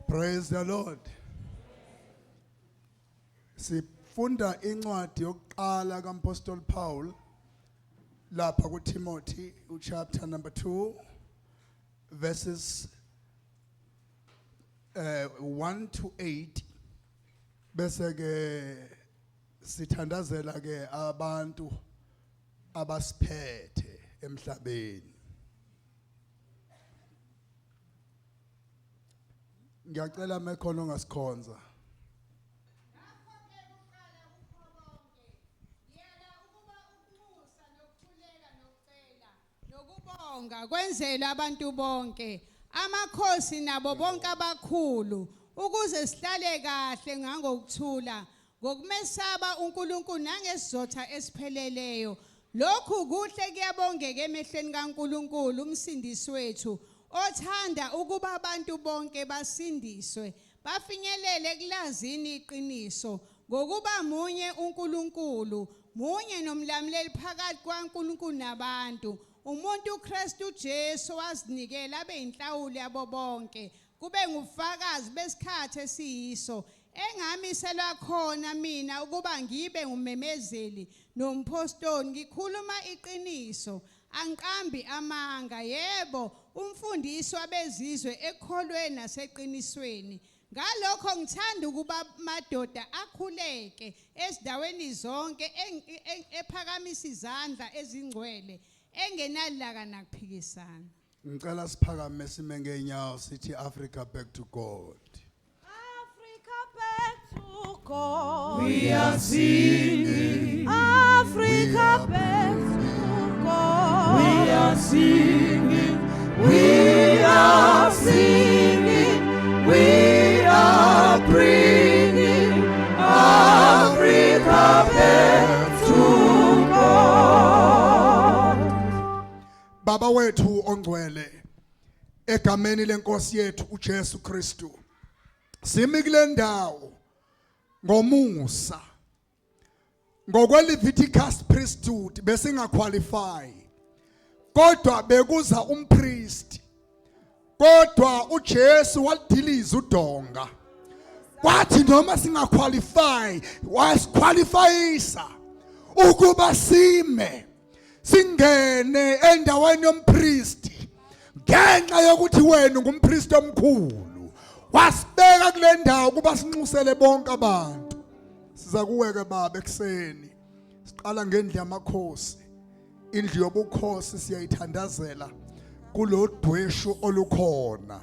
Praise the Lord. Sifunda incwadi yokuqala kaMpostoli Paul lapha kuTimothy chapter number 2 verses 1 to 8 bese ke sithandazela ke abantu abasiphethe emhlabeni. Ngiyacela mekhona ongasikhonza. Nokubonga kwenzela abantu bonke amakhosi nabo bonke abakhulu ukuze sihlale kahle ngangokuthula ngokumesaba uNkulunkulu nangesizotha esipheleleyo. Lokhu kuhle kuyabongeka emehlweni kaNkulunkulu umsindisi wethu othanda ukuba abantu bonke basindiswe bafinyelele ekulazini iqiniso ngokuba munye uNkulunkulu munye nomlamleli phakathi kwaNkulunkulu nabantu umuntu uKristu Jesu wazinikela abe inhlawulo yabo bonke kube ngufakazi besikhathi esiyiso engamiselwa khona mina ukuba ngibe ngumemezeli nompostoli ngikhuluma iqiniso angiqambi amanga yebo umfundisi wabezizwe ekholweni naseqinisweni ngalokho ngithanda ukuba madoda akhuleke ezidaweni zonke ephakamisa izandla ezingcwele engenalaka nakuphikisana. Ngicela siphakame sime ngeenyawo sithi Africa back to God. Africa back to God. We are singing. Africa back to God. We are singing. We are singing. We are bringing Africa back to God. Baba wethu ongcwele egameni lenkosi yethu uJesu Kristu simi kule ndawo ngomusa ngokweLeviticus priesthood besingaqualify kodwa bekuza umpriest kodwa uJesu wadiliza udonga kwathi noma singaqualify wasiqualifyisa ukuba sime singene endaweni yompristi ngenxa yokuthi wena ungumpristi omkhulu wasibeka kule ndawo kuba sinxusele bonke abantu. Siza kuweke baba ekseni siqala ngendlu yamakhosi indlu yobukhosi siyayithandazela kulodweshu olukhona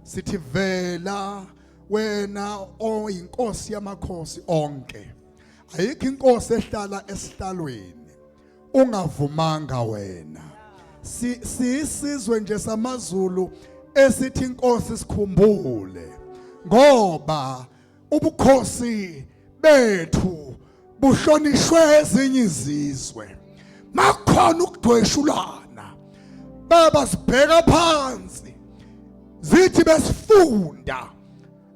sithi vela wena oyinkosi yamakhosi onke ayikho inkosi ehlala esihlalweni ungavumanga wena sisizwe nje samaZulu esithi inkosi sikhumbule ngoba ubukhosi bethu buhlonishwe ezinye izizwe makhona ukudweshulana baba sibheka phansi zithi besifunda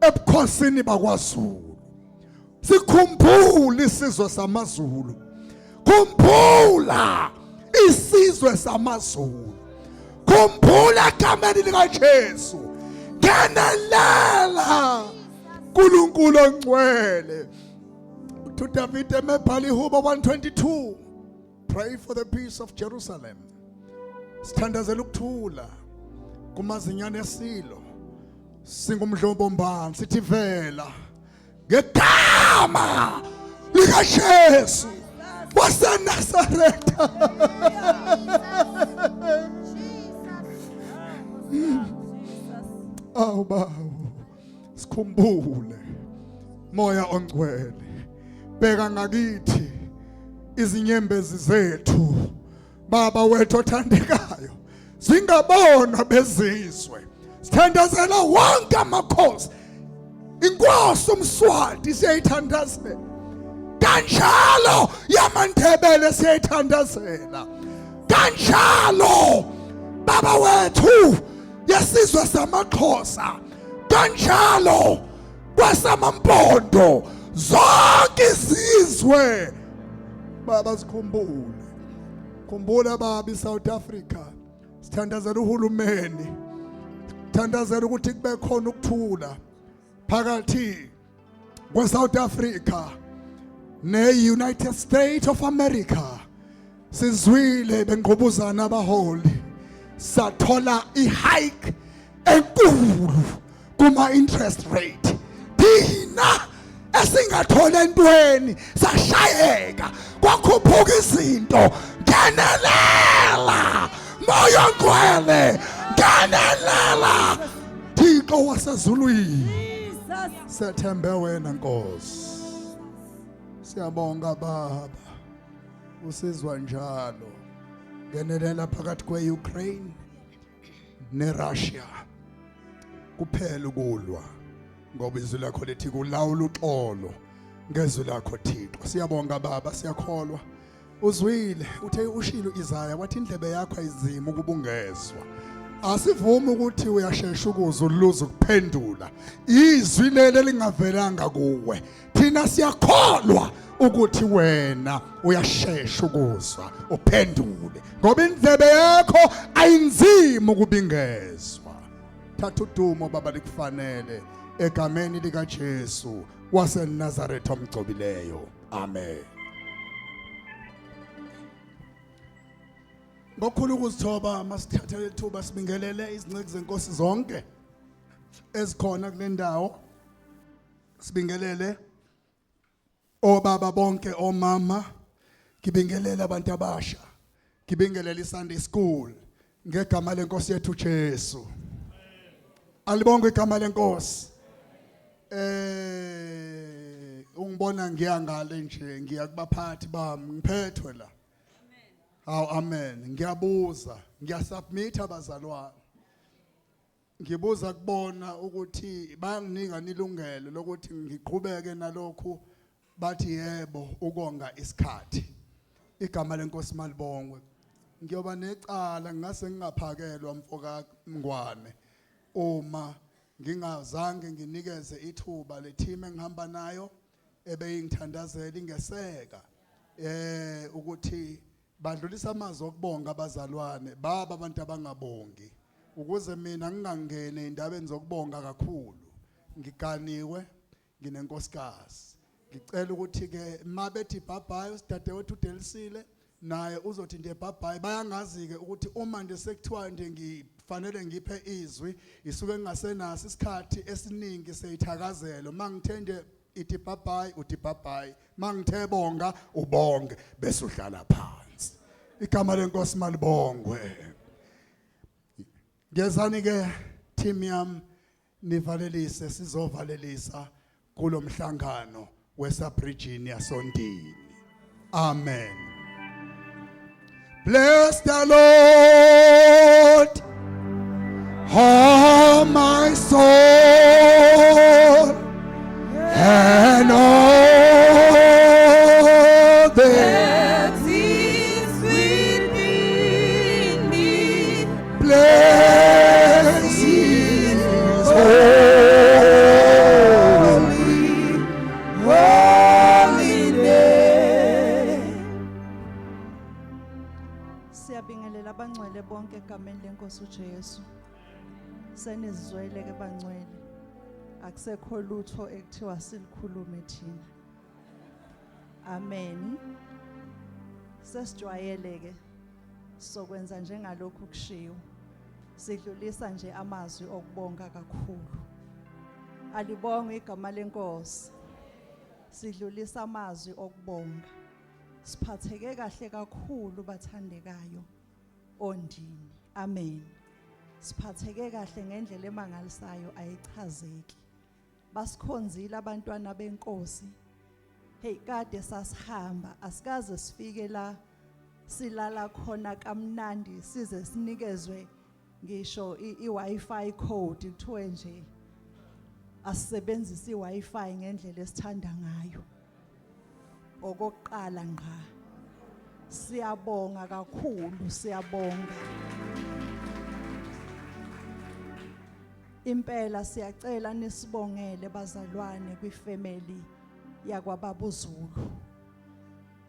ebukhosini bakwaZulu sikhumbule isizwe samaZulu Khumbula isizwe samaZulu. Khumbula egameni likaJesu. Ngenelela uNkulunkulu ongcwele. To David emebhala iHubo 122. Pray for the peace of Jerusalem. Sithandazela ukuthula kumazinyane esilo. Singumdlobo mbani sithi vela ngegama likaJesu waseNazaretha. Awu bawo sikhumbule moya ongcwele. Bheka ngakithi izinyembezi zethu baba wethu othandekayo zingabonwa bezizwe. Sithandazela wonke amakhosi. Inkosi uMswati siyayithandazela. Kanjalo yamaNdebele siyayithandazela. Kanjalo baba wethu yesizwe samaXhosa. Kanjalo kwasamampondo. Zonke izizwe baba sikhumbule. Khumbula baba iSouth Africa. Sithandazela uhulumeni. Sithandazela ukuthi kube khona ukuthula phakathi kweSouth Africa ne-United States of America. Sizwile bengqubuzana abaholi. Sathola i-hike enkulu kuma interest rate. Thina esingathola entweni sashayeka kwakhuphuka izinto. Ngenelela moya ongcwele. Ngenelela Thixo wasezulwini. Sethembe wena Nkosi. Siyabonga baba usizwa njalo. Ngenelela phakathi kwe-Ukraine neRussia. Kuphela ukulwa ngoba izwi lakho lithi kulawula uxolo ngezwi lakho Thixo. Siyabonga baba siyakholwa. Uzwile uthe ushilo Isaya wathi indlebe yakho ayizima ukubungezwa. Asivumi ukuthi uyashesha ukuzwa uluze ukuphendula izwi leli lingavelanga kuwe. Thina siyakholwa ukuthi wena uyashesha ukuzwa uphendule ngoba indlebe yakho ayinzima ukubingezwa. Thatha udumo baba likufanele egameni likaJesu waseNazaretha omgcobileyo. Amen. Ngokukhulu ukuzithoba masithathe ithuba sibingelele izinceki zenkosi zonke ezikhona kule ndawo. Sibingelele obaba bonke, omama, ngibingelele abantu abasha, ngibingelele iSunday School ngegama lenkosi yethu Jesu. Alibonge igama lenkosi. Ungibona ngiyangale nje ngiya kubaphathi bami ngiphethwe la. Aw amen. Ngiyabuza, ngiyasubmit abazalwane. Ngibuza kubona ukuthi banginika nilungelo lokuthi ngiqhubeke nalokhu bathi yebo ukonga isikhathi. Igama lenkosi malibongwe. Ngiyoba necala ngase ngingaphakelwa mfoka Mngwane uma ngingazange nginikeze ithuba le-team engihamba nayo ebeyingithandazela ingeseka ukuthi badlulisa amazwi okubonga abazalwane baba abantu abangabongi ukuze mina ngingangene indabeni zokubonga kakhulu. Ngiganiwe nginenkosikazi. Ngicela ukuthi ke mabethi bye usidadewethu uDelisile naye uzothi nje bye. Bayangazi ke ukuthi uma nje sekuthiwa nje ngifanele ngiphe izwi isuke ngingasenaso isikhathi esiningi seyithakazelo. Mangithe nje ithi bye uthi bye, mangithe bonga ubonge bese uhlala phansi. Igama lenkosi malibongwe. Ngezani ke team yami nivalelise sizovalelisa kulomhlangano weSubregion yaSondini. Amen. Bless the Lord, oh my soul, and all that is within me. bless His Holy name. Siyabingelela abangcwele bonke egameni lenkosi uJesu. Senizwele ke bangcwele. Akusekho lutho ekuthiwa silikhulume thina. Amen. Sesijwayele ke sokwenza njengalokhu kushiwo. Sidlulisa nje amazwi okubonga kakhulu. Alibonga igama lenkosi. Sidlulisa amazwi okubonga. Siphatheke kahle kakhulu bathandekayo ondini. Amen. Siphatheke kahle ngendlela emangalisayo ayichazeki. Basikhonzile abantwana benkosi. Hey kade sasihamba asikaze sifike la silala khona kamnandi size sinikezwe ngisho iWi-Fi code kuthiwe nje asisebenzise iWi-Fi ngendlela esithanda ngayo. Okokuqala ngqa siyabonga kakhulu siyabonga. Impela siyacela nisibongele bazalwane kwifamily yakwababa uZulu.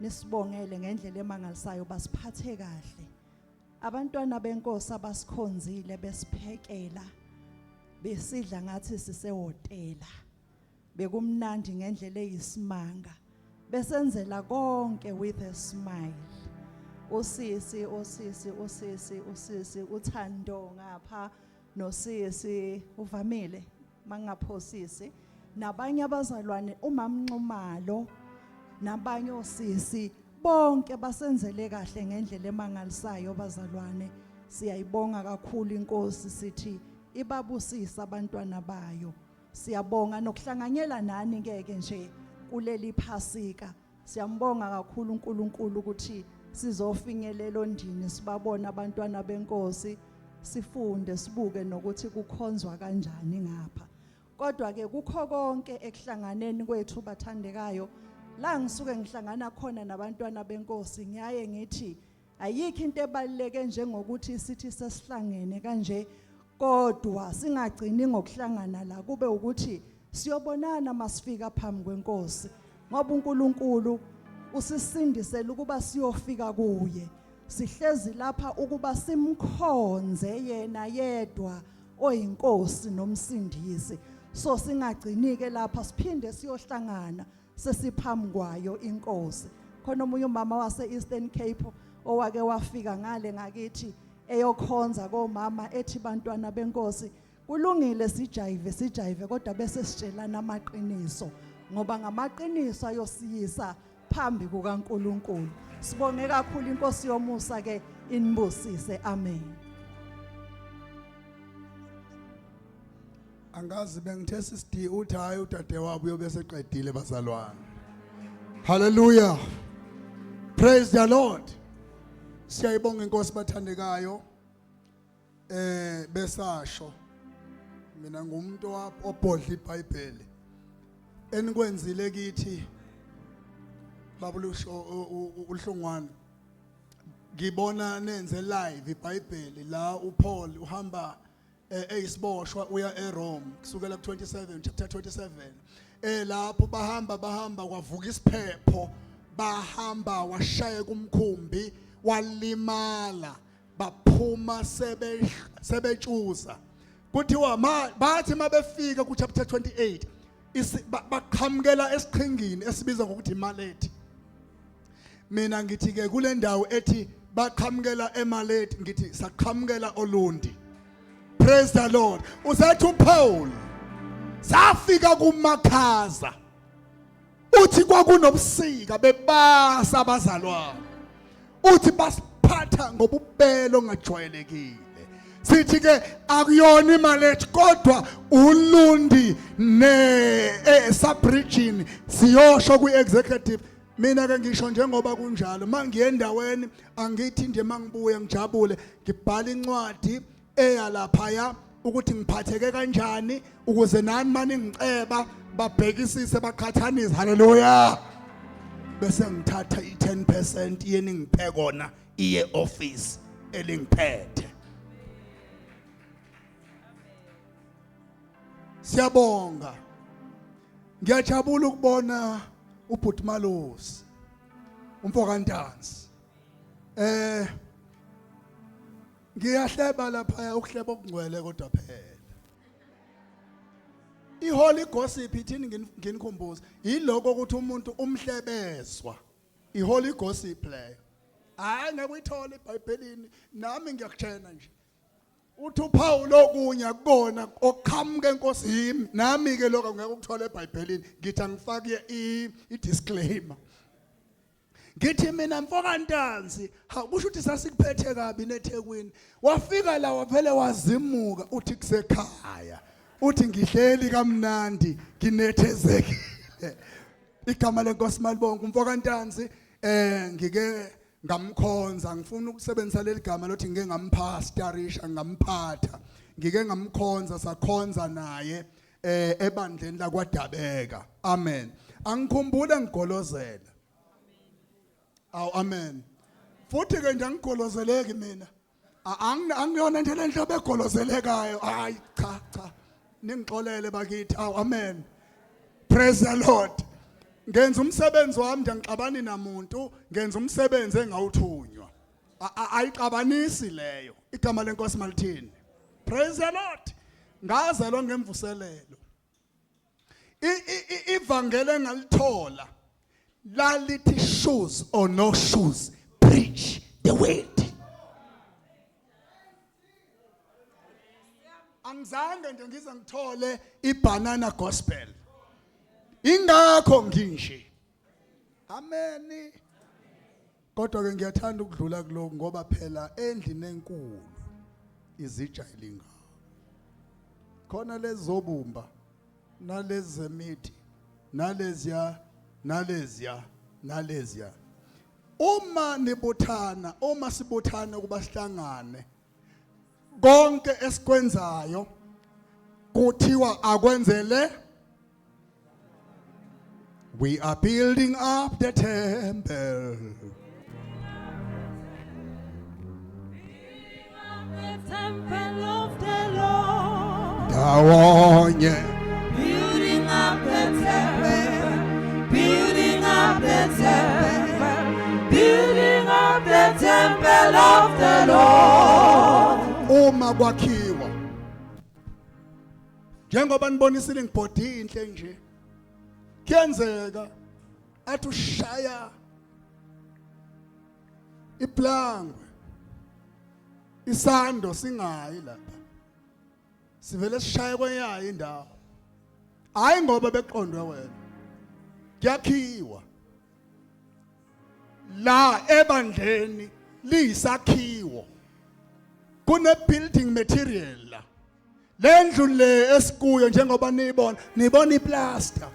Nisibongele ngendlela emangalisayo basiphathe kahle. Abantwana benkosi abasikhonzile besiphekela besidla ngathi sisehotela. Bekumnandi ngendlela eyisimanga. Besenzela konke with a smile. Usisi uThando ngapha nosisi uvamile mangaphosisi nabanye abazalwane uMamnxumalo nabanye osisi bonke basenzele kahle ngendlela emangalisayo bazalwane. Siyayibonga kakhulu inkosi sithi ibabusisa abantwana bayo. Siyabonga nokuhlanganyela nani ngeke nje kuleli phasika. Siyambonga kakhulu uNkulunkulu ukuthi sizofinyelela ondini sibabona abantwana benkosi sifunde sibuke nokuthi kukhonzwa kanjani ngapha. Kodwa ke kukho konke ekuhlanganeni kwethu bathandekayo la ngisuke ngihlangana khona nabantwana benkosi ngiyaye ngithi ayikho into ebaluleke njengokuthi sithi sesihlangene kanje kodwa singagcini ngokuhlangana la kube ukuthi siyobonana masifika phambi kwenkosi ngoba uNkulunkulu usisindisela ukuba siyofika kuye. Sihlezi lapha ukuba simkhonze yena yedwa oyinkosi nomsindisi. So singagcini ke lapha siphinde siyohlangana sesiphambi kwayo inkosi. Khona omunye umama wase Eastern Cape owake wafika ngale ngakithi eyokhonza komama ethi bantwana benkosi kulungile sijive kodwa bese sitshelana amaqiniso ngoba ngamaqiniso ayosiyisa phambi kukaNkulunkulu. Sibonge kakhulu inkosi yomusa ke inibusise. Amen. Angazi bengithe sisidi uthi hayi udadewabo uyobese eqedile bazalwane. Hallelujah. Praise the Lord. Siyayibonga inkosi bathandekayo. Besasho mina ngumuntu obhodla iBhayibheli. Enikwenzile kithi babulusho uhlongwane. Ngibona nenze live iBhayibheli la uPaul uhamba eyisiboshwa uya eRome kusukela ku27 chapter 27 lapho bahamba kwavuka isiphepho bahamba washaya kumkhumbi walimala baphuma sebechuza kuthiwa bathi mabefika ku chapter 28 baqhamukela esiqhingini esibiza ngokuthi iMalethi. Mina ngithi ke kule ndawo ethi baqhamukela eMalethi ngithi saqhamukela oLundi. Praise the Lord. Usathi uPaul safika kuMakhaza uthi kwakunobusika bebasa abazalwane uthi basiphatha ngobubelo ngajwayelekile. Sithi ke akuyona iMalethi kodwa uLundi ne subregion siyosho kwi-executive. Mina ke ngisho njengoba kunjalo mangiye endaweni angithi nje mangibuye ngijabule ngibhala incwadi eyalaphaya ukuthi ngiphatheke kanjani ukuze nani mani ngiceba babhekisise baqhathanise. Hallelujah. Bese ngithatha i10% yeni ngiphe kona iye office elingiphethe. Siyabonga. Ngiyajabula ukubona uBhuti Malosi umfokantanzi Ngiyahleba lapha ukuhleba okungcwele kodwa phela. I-holy gossip ithini nginikhumbuza yiloko ukuthi umuntu umhlebezwa i-holy gossip leyo hayi ngakuyithola eBhayibhelini nami ngiyakutshela nje uthi uPaul okunye akubona okuqhamuka enkosi yimi nami ke lokho ngeke ukuthola eBhayibhelini ngithi angifake i-disclaimer ngithi mina mfokantanzi kusho ukuthi sasikuphethe kabi neThekwini wafika la waphele wazimuka uthi kusekhaya uthi ngihleli kamnandi nginethezekile igama lenkosi malibonke umfokantanzi ngike ngamkhonza ngifuna ukusebenzisa leli gama lothi ngike ngamphastorisha ngamphatha ngike ngamkhonza sakhonza naye ebandleni la kwaDabeka amen angikhumbule ngigolozela aw amen futhi ke nje angigolozeleki mina angiyona nje lenhlo begolozelekayo hayi cha ningixolele bakithi aw amen praise the Lord ngenza umsebenzi wami ngixabani namuntu ngenza umsebenzi engawuthunywa ayixabanisi leyo igama lenkosi malithini praise the Lord ngazelwa ngemvuselelo ivangeli engalithola lalithi shoes or no shoes preach the word angizange nje ngize ngithole ibanana gospel ingakho nginje amen kodwa ke ngiyathanda ukudlula kuloko ngoba phela endlini enkulu izijayeli ngawo khona lezobumba nalezemithi naleziya uma sibuthana kuba sihlangane konke esikwenzayo kuthiwa akwenzele we are building up the temple The temple of the Lord. Dawonye Building up the temple. Building up the temple. Building up the temple of the Lord. uma kwakhiwa njengoba nibonisile ngibhodi inhle nje kuyenzeka athi ushaya iplangwe isando singayi lapha sivele sishaye kwenyayo indawo hayi ngoba beqondwe wena kuyakhiwa la ebandleni liyisakhiwo kune building material la lendlu le esikuyo njengoba nibona iplaster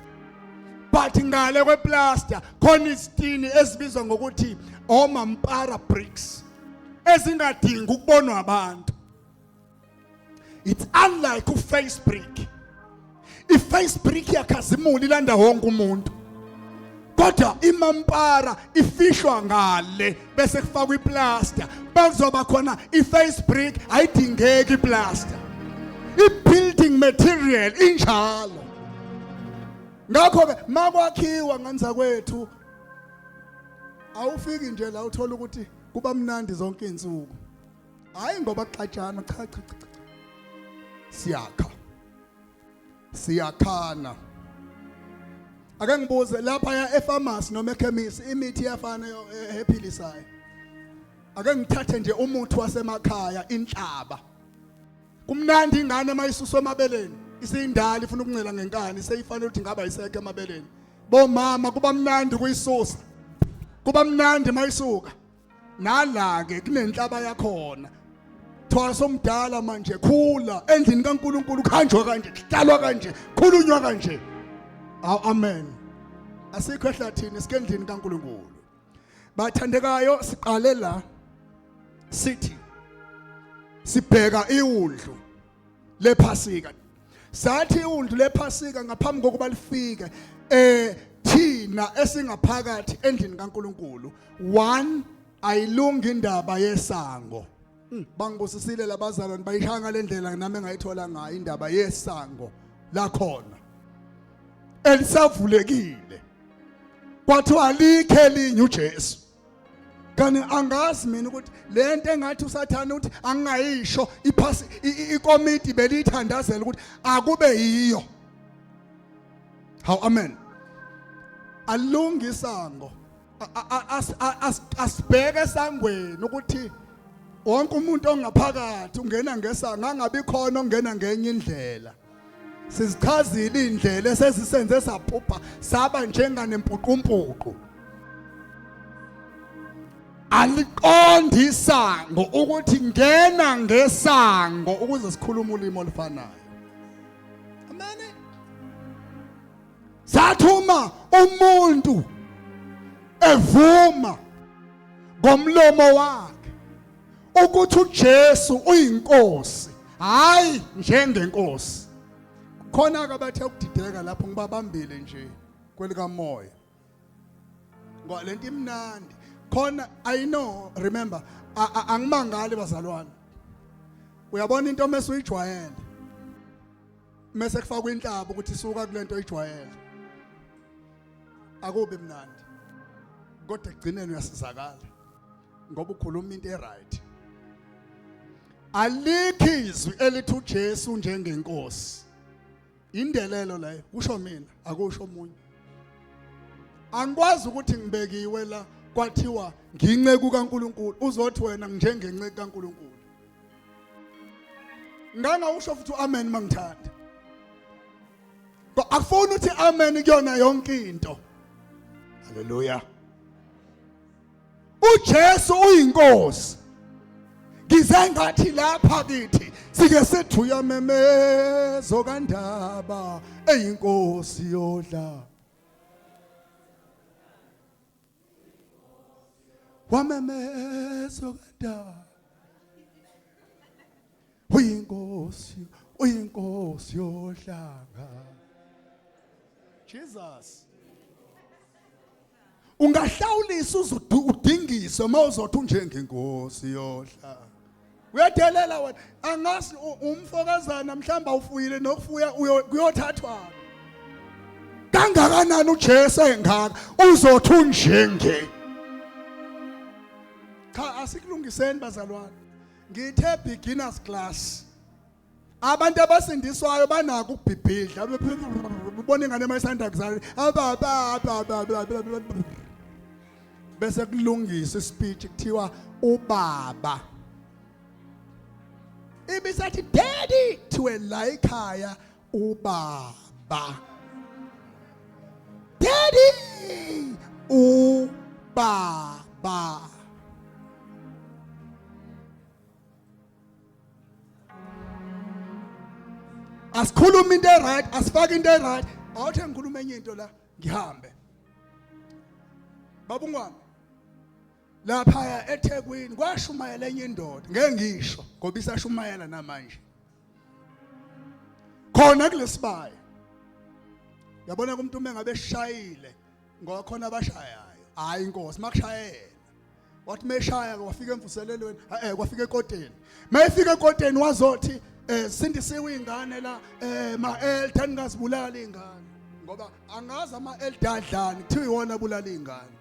but ngale kweplaster khona izitini ezibizwa ngokuthi omampara bricks ezingadingi ukubonwa abantu it's unlike uface brick iface brick yakhazimula ilanda wonke umuntu kodwa imampara ifihlwa ngale bese kufakwa iplaster bakuzoba khona iface brick ayidingeki iplaster i-building material injalo ngakho ke makwakhiwa nganza kwethu awufiki nje la uthola ukuthi kuba mnandi zonke izinsuku hayi ngoba xatshana cha siyakhana ake ngibuze lapha ya epharmacy noma ekhemisi imithi iyafana ephilisayo ake ngithathe nje umuthi wasemakhaya inhlaba kumnandi ingane mayisuswa emabeleni isindala ifuna ukuncela ngenkani seyifanele ukuthi ngaba isekho emabeleni bomama kuba mnandi kuyisusa kuba mnandi mayisuka nala ke kunenhlaba yakhona thwasa omdala manje khula endlini kaNkuluNkulu khanjwa kanje hlalwa kanje khulunywa kanje amen asikho ehlathini sikendlini kaNkuluNkulu bathandekayo siqale la sithi sibheka iwundlu lephasika sathi iwundlu lephasika ngaphambi kokuba lifike thina esingaphakathi endlini kaNkuluNkulu 1 ayilungi indaba yesango bangibusisile labazalwane bayishanga lendlela nami engayithola ngayo indaba yesango la khona elisavulekile kwathiwa likhe linye uJesu Kanti angazi mina ukuthi lento engathi usathana uthi angingayisho iphasi ikomiti belithandazela ukuthi akube yiyo. How amen. Alungi isango. Asibheke esangweni ukuthi wonke umuntu ongaphakathi ungena ngesango angabi khona ongena ngenye indlela. Sizichazile indlela esezisenze saphupha saba njenganempuqumpuqu. Aliqonda isango ukuthi ngena ngesango ukuze sikhulume ulimi olufanayo. Amen. Sathuma umuntu evuma ngomlomo wakhe ukuthi uJesu uyinkosi, hayi njengenkosi. Khona ke bathe ukudideka lapho ngibabambile nje kwelika moya. Ngoba lento imnandi. Khona I know, remember, angimangali bazalwane. Uyabona into mase uyijwayele. Mase kufaka inhlaba ukuthi isuka kulento oyijwayele. Akube mnandi. Kodwa egcineni uyasizakala. Ngoba ukhuluma into eright. Alikho izwi elithi uJesu njengenkosi. Indelelo leyo usho mina akusho omunye. Angikwazi ukuthi ngibekiwe la kwathiwa nginceku kaNkuluNkulu uzothi wena njengenceku kaNkuluNkulu. Ngangawusho futhi amen mangithanda. Akufuni uthi amen kuyona yonke into. Haleluya. uJesu uyinkosi. Ngize ngathi lapha kithi sike sethuya memezo kaNdaba eyinkosi yodla. Wamemezo kaNdaba uyinkosi yodlanga. Jesus. Ungahlawulisa udingiswe mawuzothi unjengenkosi yodla. Uyadelela wena angazi umfokazana mhlamba ufuyile nokufuya uyothathwa. Kangakanani uJesu engaka uzothi unjenge. Cha asikulungiseni bazalwane. Ngithe beginners class. Abantu abasindiswayo banako ukubhibhidla. Ubona ingane mayisanda kuzala bese kulungiswa ispeech kuthiwa ubaba. Ibisathi daddy thiwe la ekhaya ubaba. Daddy ubaba. Asikhuluma into right, asifake into right. Awuthi ngikhuluma enye into la ngihambe. Babungwane. Lapha eThekwini kwashumayela enye indoda, ngeke ngisho ngoba isashumayela namanje. Khona kulesibaya. Yabona umuntu uma ngabe shayile ngoba khona abashayayo. Hayi inkosi makushayela. Wathi meshaya kwafika emvuselelweni, kwafika ekoteni. Mayifika ekoteni wazothi sindisiwe ingane la ma-elder ningazibulala ingane ngoba angazi ama-elder adlani kuthiwa iwona abulala ingane.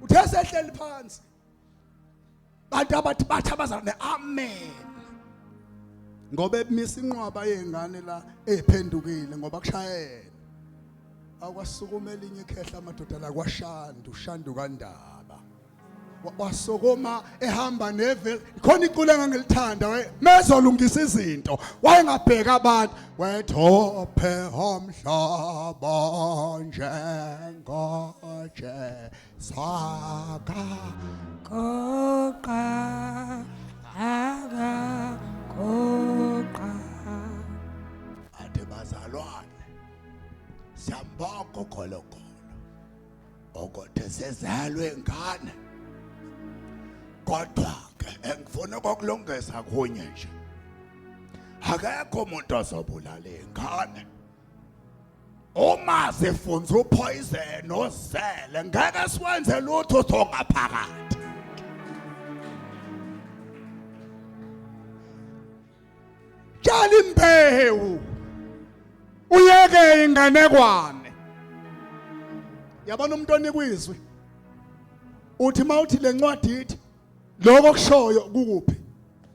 Uthe sehleli phansi bantu abathi bathabazana amen ngoba ebimisa inqwaba yengane la eziphendukile ngoba kushayela. Akwasukuma elinye ikhehla amadoda la kwaShandu, Shandu kaNdaba. Wasokoma ehamba neve khona iculo engangilithanda mezolungisa izinto wayengabheka abantu wethophe homhlaba njengoje saka Koqa aga koqa. Ade bazalwane siyambonga uGologolo okothe sezalwe ingane. Kodwa ke engifuna kokulongeza kunye nje. Akekho umuntu ozobulala ingane. Uma sifunza upoison ozele ngeke siwenze lutho songaphakathi. Tshala imbewu. Uyeke inganekwane. Yabona umuntu onikwa izwi. uthi mawuthi lencwadi ithi lokho kushoyo kukuphi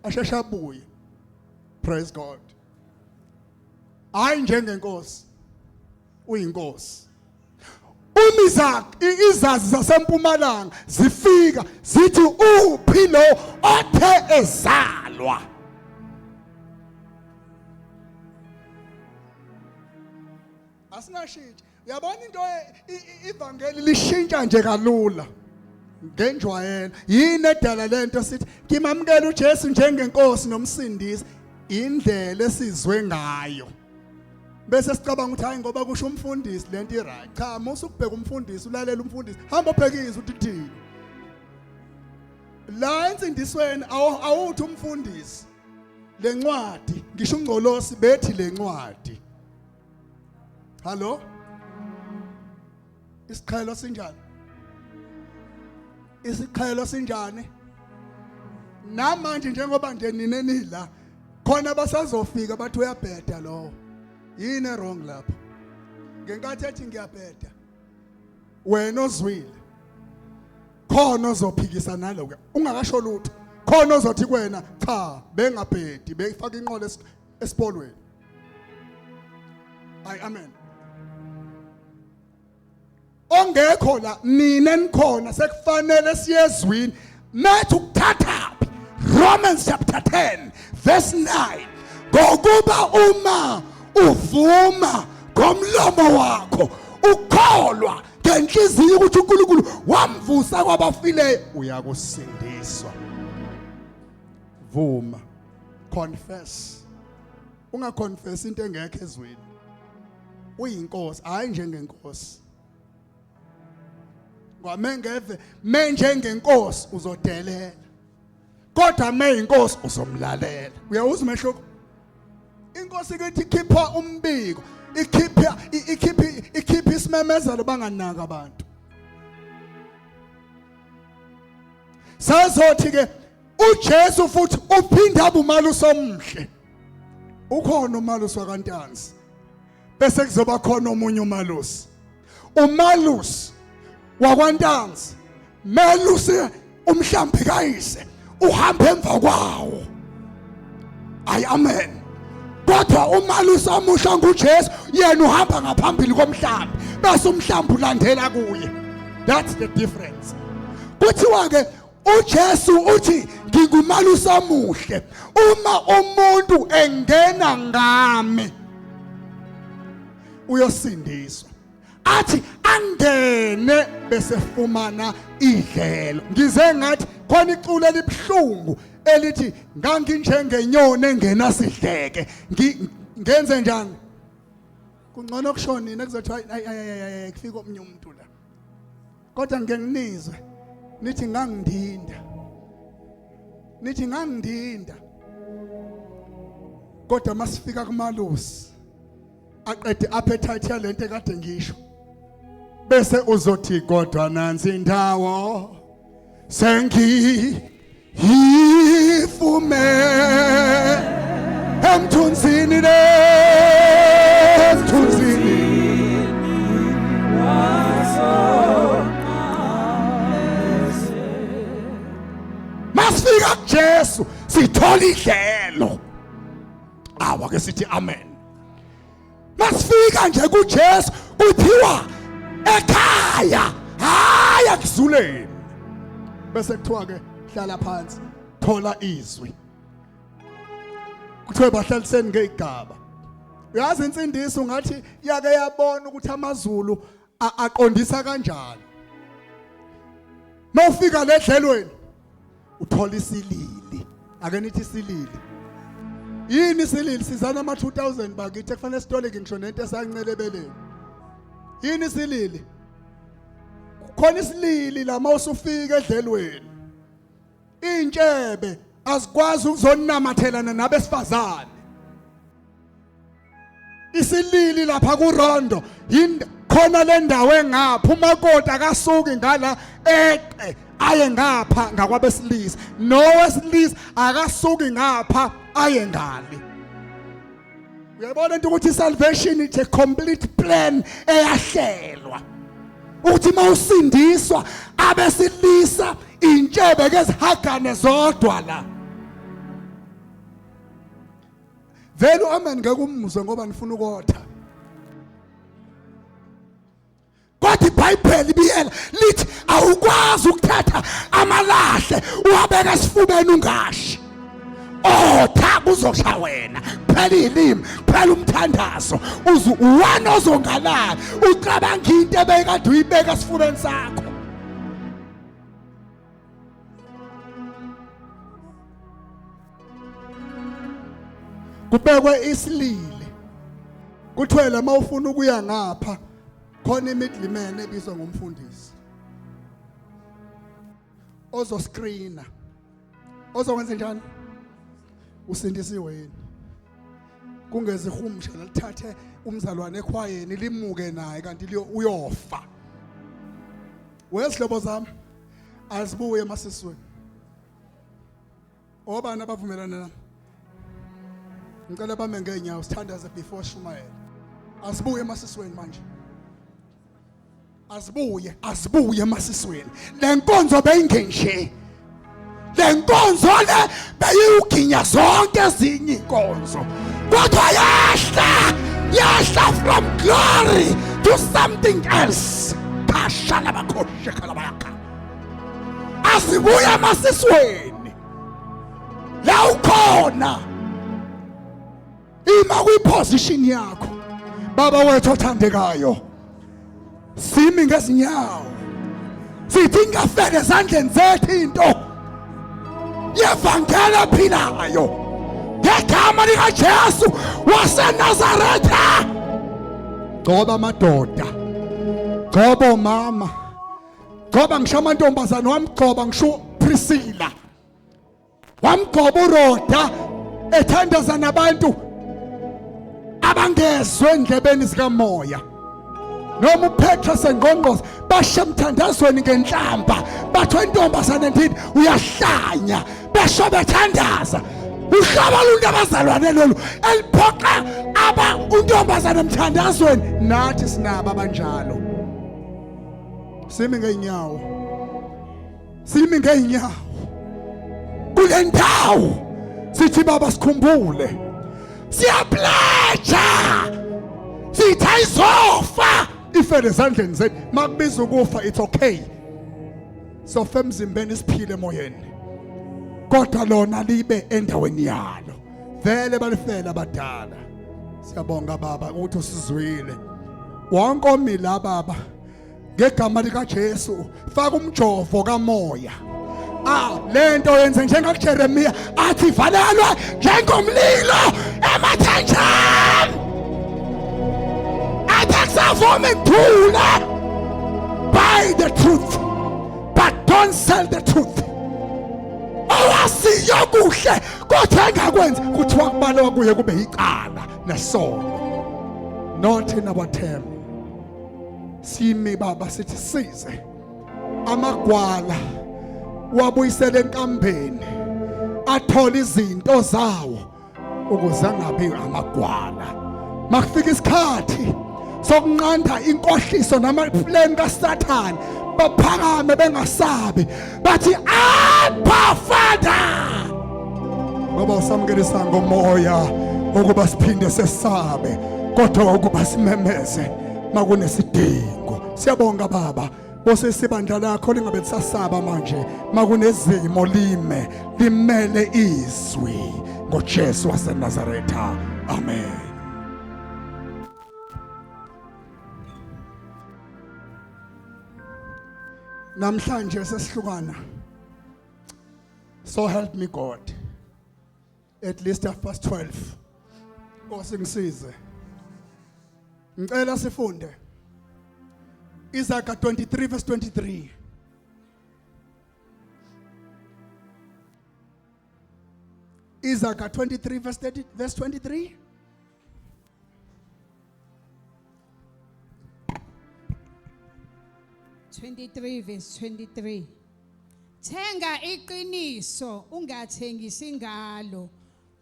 ashesha abuye. Praise God. Hayi njengenkosi uyinkosi. Izazi zasempumalanga zifika zithi uphi lo othe ezalwa. Asinashintshe. Uyabona into ivangeli lishintsha nje kalula. Ngenjwayelo yini edala lento sithi ngimamukela uJesu njengenkosi nomsindisi indlela esizwe ngayo. Bese sicabanga ukuthi hayi ngoba kusho umfundisi lento iright. Cha, musukubheka umfundisi ulalela umfundisi. Hamba ubhekise ukuthi kuthini. La insindisweni awuthi umfundisi lencwadi ngisho ungcolosi bethi lencwadi. Hallo? Isiqhelo sinjani? Isiqhelo sinjani? Namanje njengoba nje nineni la khona basazofika bathi uyabheda lo. Yini wrong lapho? Ngenkathi ethi ngiyabheda. Wena ozwile. Khona ozophikisa naloko. Ungakasho lutho. Khona ozothi kuwena cha, bengabhedi, befaka inqola esipolweni. Amen. Ongekho la nina nikhona sekufanele siyezwini methu ukuthatha Romans chapter 10 verse 9 ngokuba uma uvuma ngomlomo wakho ukholwa ngenhliziyo ukuthi uNkulunkulu wamvusa kwabafileyo uyakusindiswa. Vuma, confess. Ungaconfess into engekho ezweni. Uyinkosi hayi njengenkosi. Ngwamengeve menjengenkosi uzodelela. Kodwa meyinkosi uzomlalela. Uyawuzwa umehluko? Inkosi ithi ikhipha umbiko, ikhipha isimemezelo banganaka abantu. Sazothi ke uJesu futhi uphinda umalusi omhle. Ukhona umalusi wakantanzi. Bese kuzoba khona omunye umalusi. Umalusi wakwantanzi melusi umhlambi kayise uhamba emva kwawo. Amen. Kodwa umalusi omusha nguJesu yena uhamba ngaphambili komhlambi bese umhlambi ulandela kuye. That's the difference. Kuthiwa ke uJesu uthi ngingumalusi omuhle uma umuntu engena ngami uyosindiswa. Athi angene bese fumana idlelo. Ngize ngathi khona iculo elibhlungu elithi nganginjengenyoni engenasidleke ngenze njani kungcono kushona nina kuzothi hayi kufika omnye umuntu la kodwa ngeke nginizwe nithi ngangindinda kodwa masifika kumalusi aqede appetite yalento ekade ngisho bese uzothi kodwa nansi indawo sengiyifume emthunzini masifika kuJesu sithola idlelo awake sithi amen. Masifika nje kuJesu kuthiwa ekhaya hayi akuzuleni bese kuthiwa ke hlala phansi thola izwi kuthiwa bahlaliseni ngegaba. Uyazi insindisi ungathi yake yabona ukuthi amazulu aqondisa kanjani. Mawufika ledlelweni uthola isilili. Ake nithi isilili. Yini isilili sizana ama 2000 bakithi kufanele sitoleke ngisho nento esancele beleni. Yini isilili? Khona isilili la mawusufika edlelweni. Intshebe azikwazi ukuzonamathelana nabesifazane. Isilili lapha kuRondo khona le ndawo engapha umakoti akasuki ngala eqe aye ngapha ngakwabesilisa nowesilisa akasuki ngapha aye ngale. Uyabona into ukuthi salvation is a complete plan eyahlelwa. Uthi mawusindiswa abesilisa intshebe kezihagane zodwa la. Vele amen ngeke umuzwe ngoba nifuna ukotha. Kodwa iBhayibheli ibiyela lithi awukwazi ukuthatha amalahle uwabeka esifubeni ungashi. Otha kuzokusha wena kuphela ilimi kuphela umthandazo uwane ozongalala ucabanga into ebekade uyibeka esifubeni sakho. Kubekwe isilile kuthiwe lama ufuna ukuya ngapha khona imiddleman ebizwa ngumfundisi ozoscreena ozokwenza njani usindisiwe yini kungeze ihumsha lithathe umzalwane ekhwayeni limuke naye kanti uyofa. Wesihlobo zami asibuye emasisweni obani abavumelana nami ngicela bame ngeenyawo sithandaze before Shumayela. Asibuye emasisweni manje. Asibuye emasisweni. Le nkonzo beyingenje. Le nkonzo le beyuginya zonke ezinye inkonzo. Kodwa yahla from glory to something else. Kashala bakhoshe khalabaka. Asibuye emasisweni. La ukhona. Ima kwiposition yakho baba wethu othandekayo simi ngezinyawo sithi ngafele ezandleni zethu into yevangeli ephilayo ngegama likaJesu waseNazaretha. Ngoba amadoda ngoba mama ngoba ngisho amantombazane wamgcoba ngisho Priscilla wamgcoba uRhoda ethandaza nabantu abangezwe endlebeni zikamoya noma uPetrus engqongqoza bashe emthandazweni ngenhlamba bathi intombazane ndini uyahlanya besho bethandaza uhlobo luntu abazalwane lolu eliphoqa untombazane emthandazweni nathi sinabo abanjalo. Simi ngeenyawo kule ndawo sithi baba sikhumbule siyapleja sithi ayizofa ifele ezandleni zethu makubiza ukufa it's okay sofa emzimbeni siphile emoyeni kodwa lona libe endaweni yalo vele balifela abadala. Siyabonga baba ukuthi usizwile wonke omila baba ngegama likaJesu faka umjovo kamoya. Lento yenze njengakuJeremiya athi valelwe njengomlilo emathanjeni akusavumi ukuthula. Buy the truth but don't sell the truth. Owasiyo kuhle kodwa engakwenzi kuthiwa kubalwa kuye kube icala nesono. Not in our term. Simi baba sithi size amagwala wabuyisela enkambeni athola izinto zawo ukuze angabi amagwala. Makufika isikhathi sokunqanda inkohliso namaplan kaSathane baphakame bengasabi bathi Abba Father. Baba usamkelisa ngomoya ukuba siphinde sesabe kodwa ukuba simemeze makunesidingo. Siyabonga baba bose sibandla lakho lingabe lisasaba manje makunezimo limele izwi ngoJesu waseNazaretha. Amen. Namhlanje sesihlukana. So help me God. At least 12:30. Nkosi ngisize. Ngicela sifunde Isaiah 23 verse 23. Isaiah 23 verse 23. Verse 23. Thenga iqiniso ungathengisi ngalo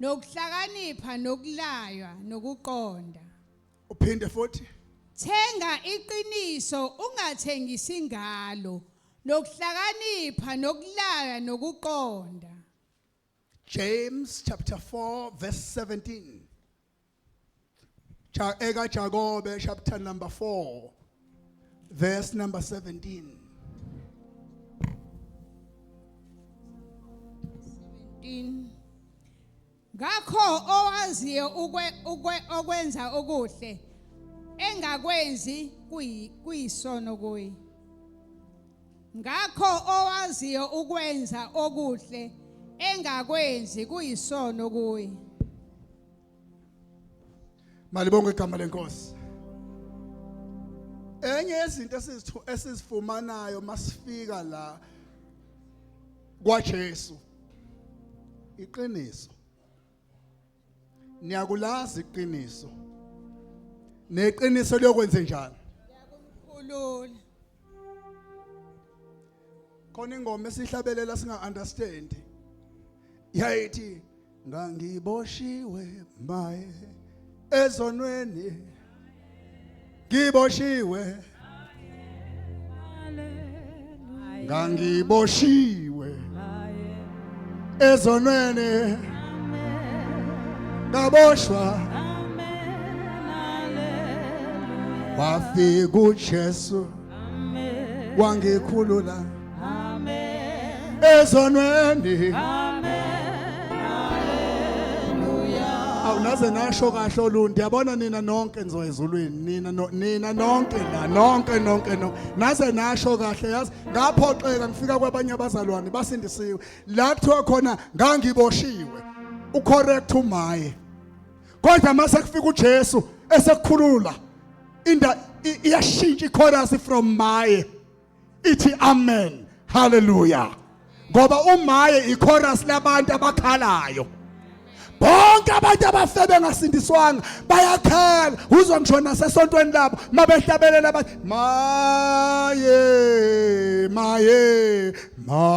nokuhlakanipha nokulaywa nokuqonda. Uphinde futhi. Thenga iqiniso ungathengisi ngalo nokuhlakanipha nokulaya nokuqonda. James chapter 4 verse 17. Eka Jakobe chapter number 4 verse number 17. Ngakho owaziyo okwenza okuhle engakwenzi kuyisono kuye. Ngakho owaziyo ukwenza okuhle engakwenzi kuyisono kuye. Malibonke igama lenkosi. Enye yezinto esizifumanayo masifika la kwaJesu iqiniso. Niyakulazi iqiniso. Neqiniso lokwenze njani? Yakumkhulula. Khona ingoma esihlabelela singa understand. Yayithi ngangiboshiwe maye ezonweni ngiboshiwe ngangiboshiwe ezonweni ngaboshwa wafika uJesu wangikhulula ezonweni awunaze nasho kahle olundi yabona nina nonke nizo ezulwini nina nonke la nonke naze nasho kahle yazi ngaphoxeka ngifika kwabanye abazalwane basindisiwe la kuthiwa khona ngangiboshiwe ucorrect umaye kodwa mase kufika uJesu esekukhulula iyashintsha ichorus from maye ithi amen hallelujah ngoba umaye ichorus labantu abakhalayo bonke abantu abafe bengasindiswanga bayakhala uzwa ngisho nasesontweni labo mabehlabelela bathi maye maye maye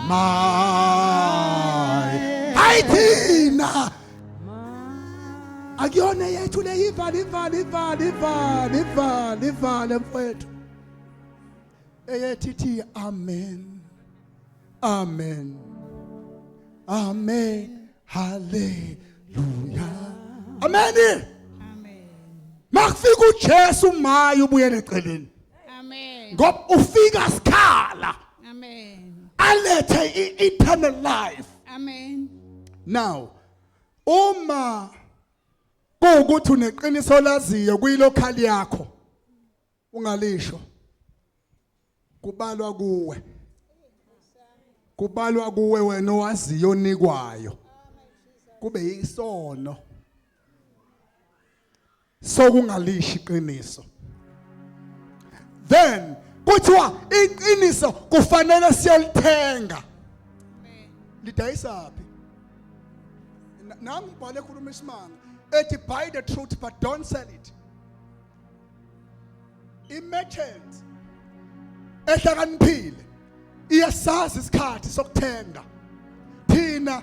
maye ayithina akuyona yethu le ivale mfowethu eyethi amen amen amen hallelujah amen Amen. makufika uJesu maye ubuyele eceleni Amen. ngoba ufika sikhala Amen. alethe eternal life. Amen. Now uma kuukuthi uneqiniso laziyo kuyilokhali yakho ungalisho kubalwa kuwe wena owaziyo onikwayo kube yisono sokungalishi iqiniso. Then kuthiwa iqiniso kufanele siyolithenga. Lidayisaphi? Nami ngibhale ekhuluma isimanga ethi buy the truth but don't sell it. I-merchant ehlakaniphile iyasazi isikhathi sokuthenga. Thina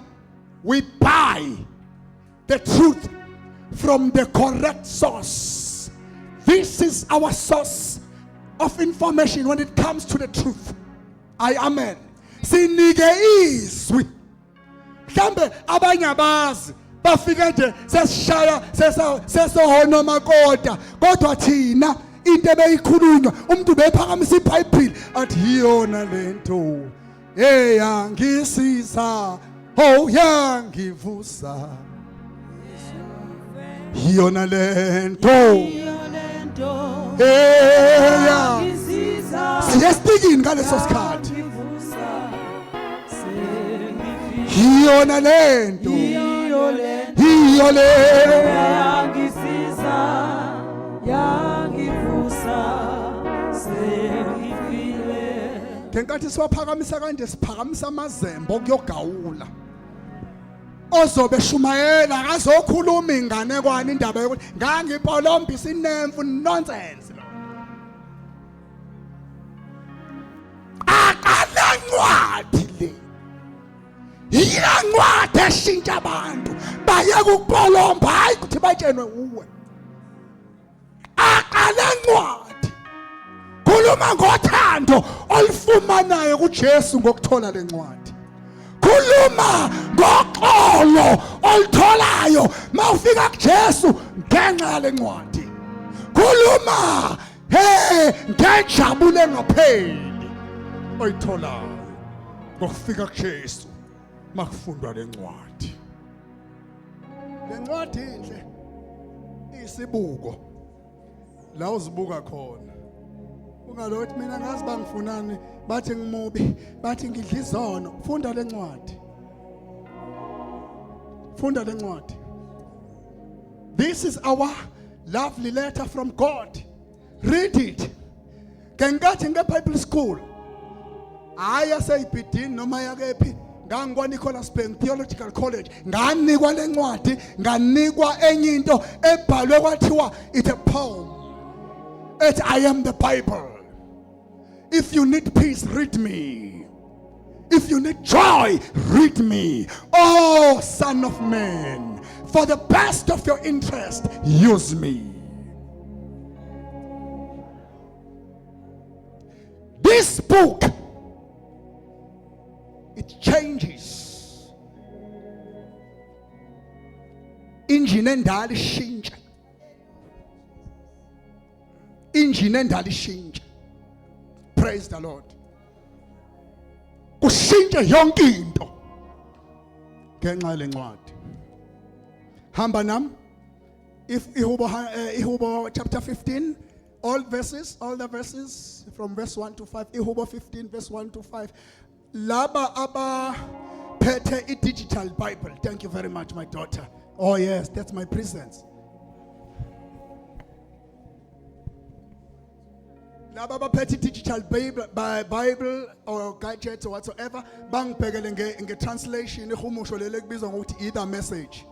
we buy the truth from the correct source. This is our source of information when it comes to the truth. Amen. Sinike izwi. Mhlambe abanye abazi bafika nje sesishaya sesohona makota kodwa thina into ebeyikhulunywa umuntu bephakamisa iBhayibheli athi yiyona lento eyangisiza oh yangivusa yiyona lento siyesipikini ngaleso sikhathi yiyona lento yiyo le yangivusa sengifile. Ngenkathi siwaphakamisa kanje siphakamisa amazembe okuyogawula ozobe shumayela akazokhuluma inganekwane indaba yokuthi ngangipolombisa inemfu nonsense lo akalancwadi le yilancwadi eshintsha abantu bayeka ukupolomba hayi kuthi batshenwe uwe aqale ncwadi khuluma ngothando olifumanayo kuJesu ngokuthola lencwadi khuluma ngoxolo olitholayo mawufika kuJesu ngenxa yale ncwadi khuluma ngejabule ngapheli oyitholayo ngokufika kuJesu makufundwa lencwadi lencwadi inhle isibuko la uzibuka khona ungalothi mina ngazi bangifunani bathi ngimubi bathi ngidla izono funda lencwadi funda lencwadi this is our lovely letter from God read it kengathi ngeBible school aya seyiBidini noma yakephi ngangikwa Nicholas Bank Theological College nganikwa lencwadi nganikwa enye into ebhalwe kwathiwa it's a poem it's I am the Bible. If you need peace, read me. If you need joy, read me. Oh, Son of Man, for the best of your interest, use me. This book, it changes. Injini endala ishintsha. Injini endala ishintsha. Praise the Lord. Kushintshe yonke into ngenxa lencwadi. Hamba nami if Ihubo chapter 15 all the verses from verse 1 to 5 Ihubo 15 verse 1 to 5 laba abaphethe i-digital Bible. Thank you very much my daughter. Oh yes, that's my presence. Laba baphethe digital Bible or gadgets or whatsoever bangibhekele nge-translation ihumusho lele kubizwa ngokuthi the message.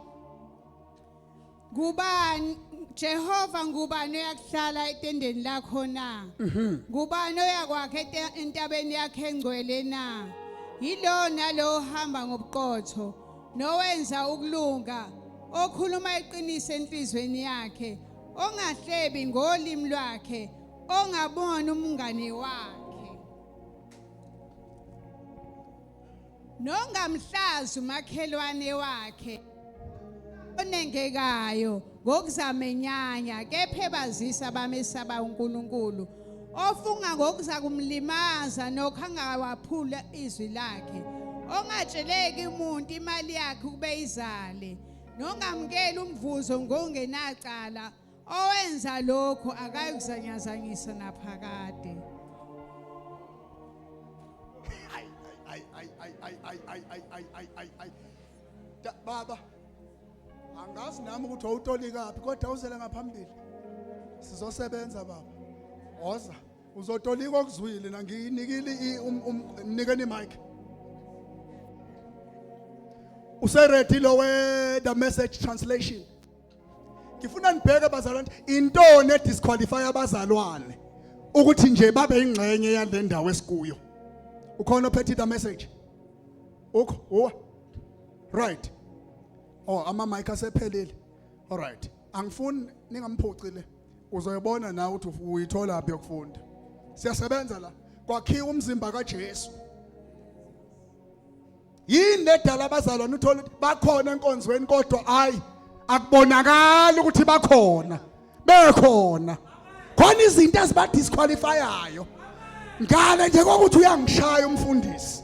Ngubani Jehova ngubani oyakuhlala etendeni lakho na? Ngubani oyakwakhe entabeni yakhe engcwele na? Yilo nalo hamba ngobuqotho nowenza ukulunga okhuluma iqiniso enhlizweni yakhe ongahlebi ngolimi lwakhe ongabona umngane wakhe nongamhlazi umakhelwane wakhe onengekayo ngokuzamenyanya kephe bazisa bamesaba uNkulunkulu ofunga ngokuza kumlimaza nokhangawaphula izwi lakhe ongatsheleki umuntu imali yakhe kube izale nongamkela umvuzo ngongenacala owenza lokho akayikuzanyazanyisa naphakade. Baba angazi nami ukuthi awutolika kaphi kodwa uzele ngaphambili sizosebenza baba oza uzotolika okuzwile na ngiyinikile mnikeni mic useready lo the message translation. Ngifuna nibheke bazalwane intoni edisqualify abazalwane ukuthi nje babe ingcenye yale ndawo esikuyo. Ukhona ophethe the message? Ukho right. Oh ama mic asephelile. All right. Angifuni ningamphucile. Uzoyibona nawe ukuthi uyithola laphi yokufunda. Siyasebenza la. Kwakhiwa umzimba kaJesu. Yini ledala abazalwane uthola bakhona enkonzweni kodwa hayi akubonakala ukuthi bakhona bekhona khona izinto ezibadisqualifyayo ngale nje kokuthi uyangishaya umfundisi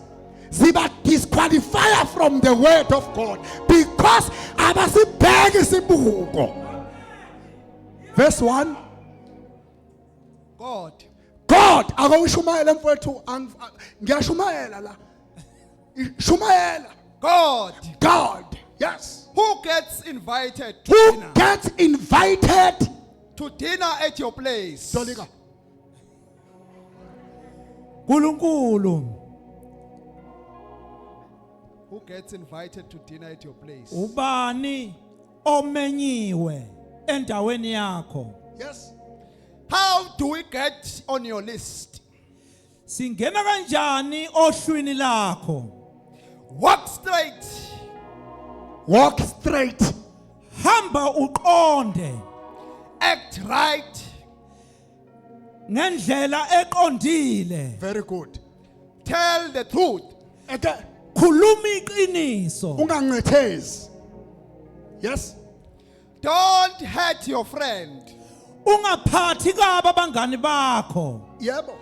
ziba disqualify from the word of God because abasibheki isibuko. Verse 1 God akawushumayela mfowethu ngiyashumayela la shumayela God yes. Who gets invited to Who dinner? gets invited To dinner at your place. Tolika. Nkulunkulu. Who gets invited to dinner at your place? Ubani omenyiwe endaweni yakho. Yes. How do we get on your list? Singena kanjani ohlwini lakho? Walk straight. Walk straight. hamba uqonde act right, ngendlela eqondile, Very good. tell the truth, Again, khuluma iqiniso, ungangethezi. Yes. don't hurt your friend, ungaphathi kabi abangani bakho, Yebo.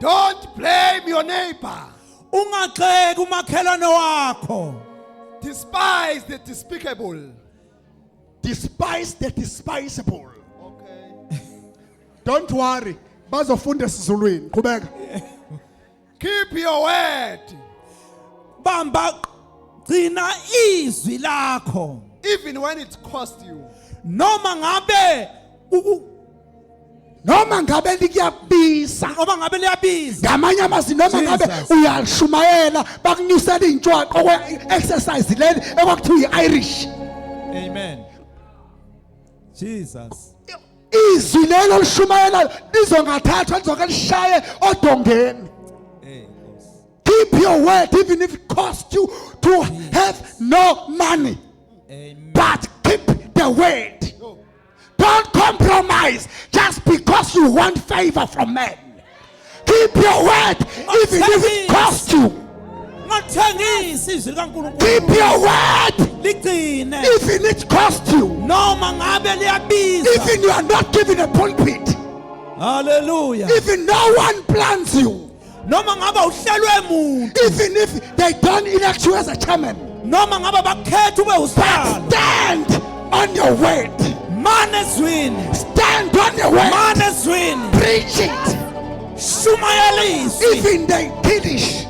don't blame your neighbor, ungagxeki umakhelwane wakho, despise the despicable. Despise the despisable. Okay. Don't worry. Bazofunda esizulwini. Qhubeka. Keep your word, bamba gcina izwi lakho, even when it costs you. noma ngabe Noma ngabe likuyabiza. noma ngabe liyabiza, Ngamanye amazwi noma ngabe Jesus. uyalishumayela bakunyusela intshwaqo kwe exercise leli ekwakuthiwa iIrish. amen, Jesus, Izwi lelo lishumayela lizongathathwa lizoke lishaye odongeni. Keep your word even if it costs you to have no money. amen, But keep the word. Don't compromise just because you want favor from men. Keep your word even if it costs you. ngathengisi izwi likaNkulunkulu, Keep your word ligcine even it costs you. noma ngabe liyabiza, Even you are not given a pulpit. haleluya, Even no one plans you. noma ngabe uhlelwe muntu, Even if they don't elect you as a chairman. noma ngabe bakhetha ube But usihlalo, stand on your word. mane ezwini, Stand on your word. mane ezwini, Preach it. shumayela izwi, Even the kiddish.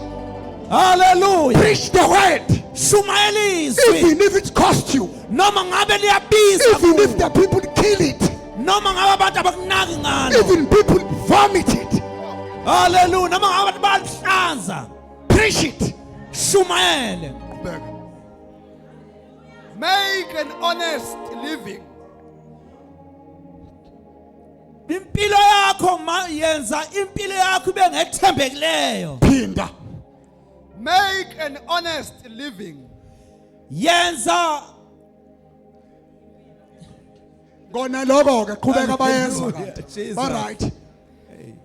haleluya, Preach the word. shumayela izwi, Even if it costs you. noma ngabe liyabiza, Even if kuwe, the people kill it. noma ngabe abantu abakunaki ngalo, Even people vomit it. haleluya, noma ngabe abantu bayahlanza, Preach it. shumayele, Make an honest living. impilo yakho yenza impilo yakho ibe ngethembekileyo, Pinda. Make an honest living. yenza Kona lokho ke qhubeka bayezwa Hallelujah, kanti. Jesus. All right.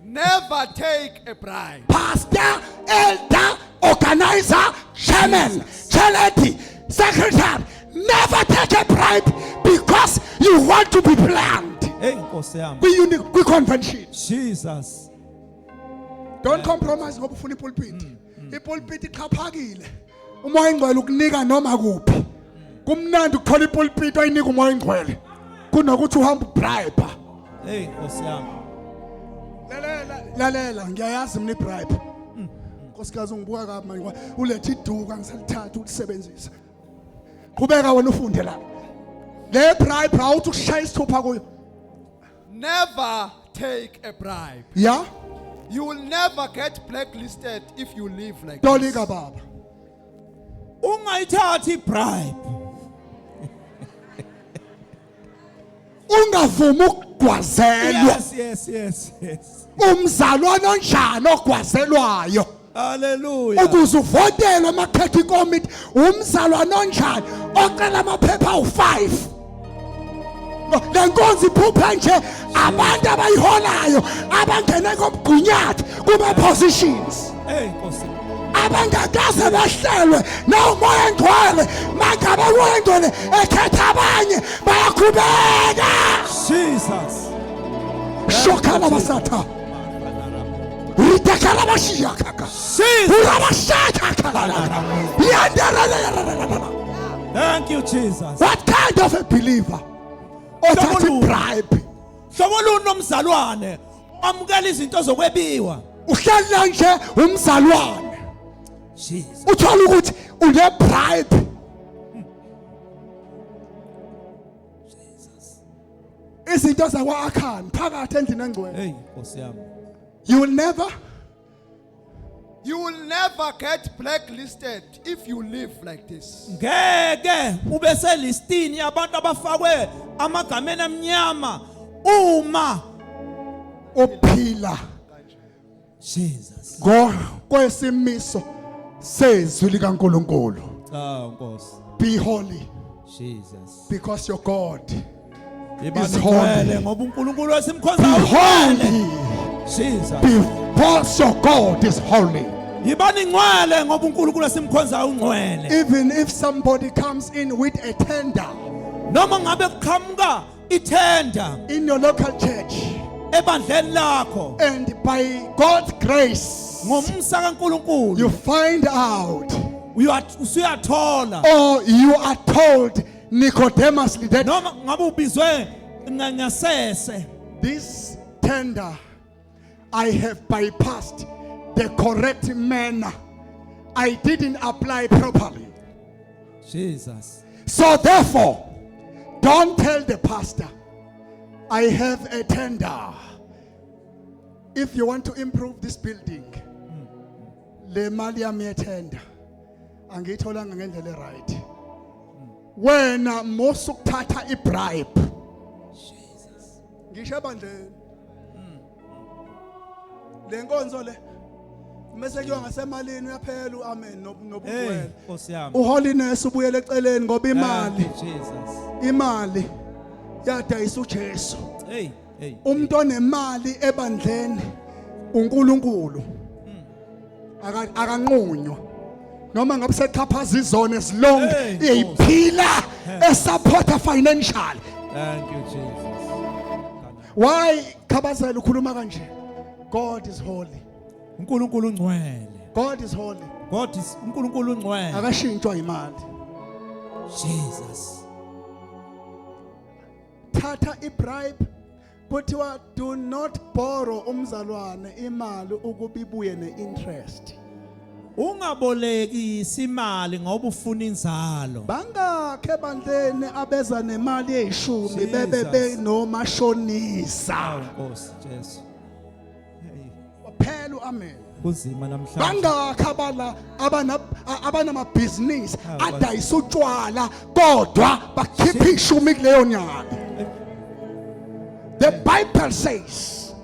Never take a bribe. Pastor, elder, organizer, chairman, charity, secretary, never take a bribe because you want to be planned. hey Nkosi yami, Kwi-convention. Jesus, Don't compromise ngoba ufuna ipulpit. Ipulpit iqhaphakile. Umoya ingcwele ukunika noma kuphi. Kumnandi ukuthola ipulpit oyinika umoya ingcwele. Kunokuthi uhamba bribe. hey Nkosi yami, Lalela ngiyayazi mina ibribe. Nkosikazi ungibuka kabi manje ulethe iduka ngiselithatha ulisebenzisa. Qhubeka wena ufunde la. Le bribe awuthi ukushaya isithupha kuyo. Never take a bribe. Yeah? You will never get blacklisted if you live like Tolika this. baba. ungayithathi bribe, Ungavuma ukugwazelwa. yes, Umzalwane onjani ogwazelwayo. haleluya, Ukuze uvotelwe emakhethi committee umzalwane onjani ocela amaphepha awu5. Lenkonzo iphupha nje abantu abayiholayo abangene komgunyathi kuma positions. hey Nkosi, Abangakaze bahlelwe na umoya engcwele mangabe umoya engcwele ekhetha abanye bayaqhubeka. Jesus, Shokhala basatha. Ritakala bashiya kaka. Jesus, Urabashaka kala. Yandarala. thank you Jesus, What kind of a believer? Othatha Hlobo bribe. hlobo luni nomzalwane amukela izinto zokwebiwa, Uhlala nje umzalwane. Jesus, Uthola ukuthi une bribe. Izinto zakwa-Akhani phakathi endlini engcwele. hey Nkosi yami, You will never get blacklisted if you live like this. ngeke ube selistini yabantu abafakwe amagameni amnyama uma, uphila Jesus, kwesimiso sezwi likaNkulunkulu. cha Nkosi, Be holy. Jesus. because your God Ibani holy. ngcwele ngoba uNkulunkulu wesimkhonza be ungcwele. holy. Jesus. Because your God is holy. Ibani ngcwele ngoba uNkulunkulu wesimkhonza ungcwele. Even if somebody comes in with a tender Noma ngabe kuqhamuka ithenda in your local church, ebandleni lakho and by God's grace ngomsa kaNkulunkulu you find out, usuyathola or you are told Nicodemusly that noma ngabe ubizwe ngasese this tender I have bypassed the correct manner. I didn't apply properly. Jesus. So therefore, don't tell the pastor, I have a tender. If you want to improve this building, le mali yami yetender angiyitholanga ngendlela right. Wena mosukuthatha ibribe. Jesus. Ngisho ebandleni. Lenkonzo le mase kuyiwa ngasemalini uyaphela amen Hey, nobugwele. Nkosi yami. Uholiness ubuyele eceleni ngoba imali Jesus. yadayisa uJesu. Hey, hey. Umuntu onemali ebandleni uNkulunkulu akanqunywa noma ngabe seqhaphaza izone ezilonke Hey, iyiphila esupporta financial. Thank you, Jesus. Why khabazela ukhuluma kanje? God is holy. uNkulunkulu ungcwele. God is holy. God is uNkulunkulu ungcwele. Akashintshwa imali. Jesus. Thatha ibribe kuthiwa do not borrow umzalwane imali ukuba ibuye neinterest. Ungabolekisi imali ngoba ufuna inzalo. Bangakhe ebandleni abeza nemali eyishumi Jesus. bebe benomashonisa. Nkosi Jesu. Hey, Phela amen. kunzima namhlanje. Bangakhe abanamabhizinisi adayisa utshwala kodwa bakhipha ishumi kuleyo nyanga. The Bible says,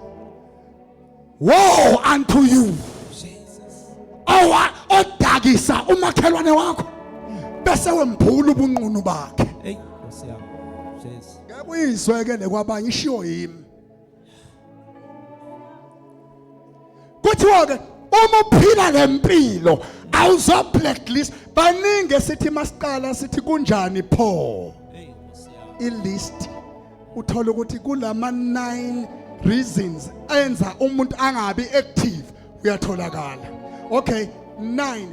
woe unto you. Jesus. Odagisa umakhelwane wakho bese wemphula ubunqunu bakhe. Hey, Nkosi yami. Jesus. Ngeke uyizwekele kwabanye ishiyo yimi. Kuthiwa ke uma uphila lempilo awuzo blacklist baningi esithi masiqala sithi kunjani pho Hey, Nkosi yami. ilist uthola ukuthi kulama 9 reasons enza umuntu angabi active uyatholakala. Okay, 9.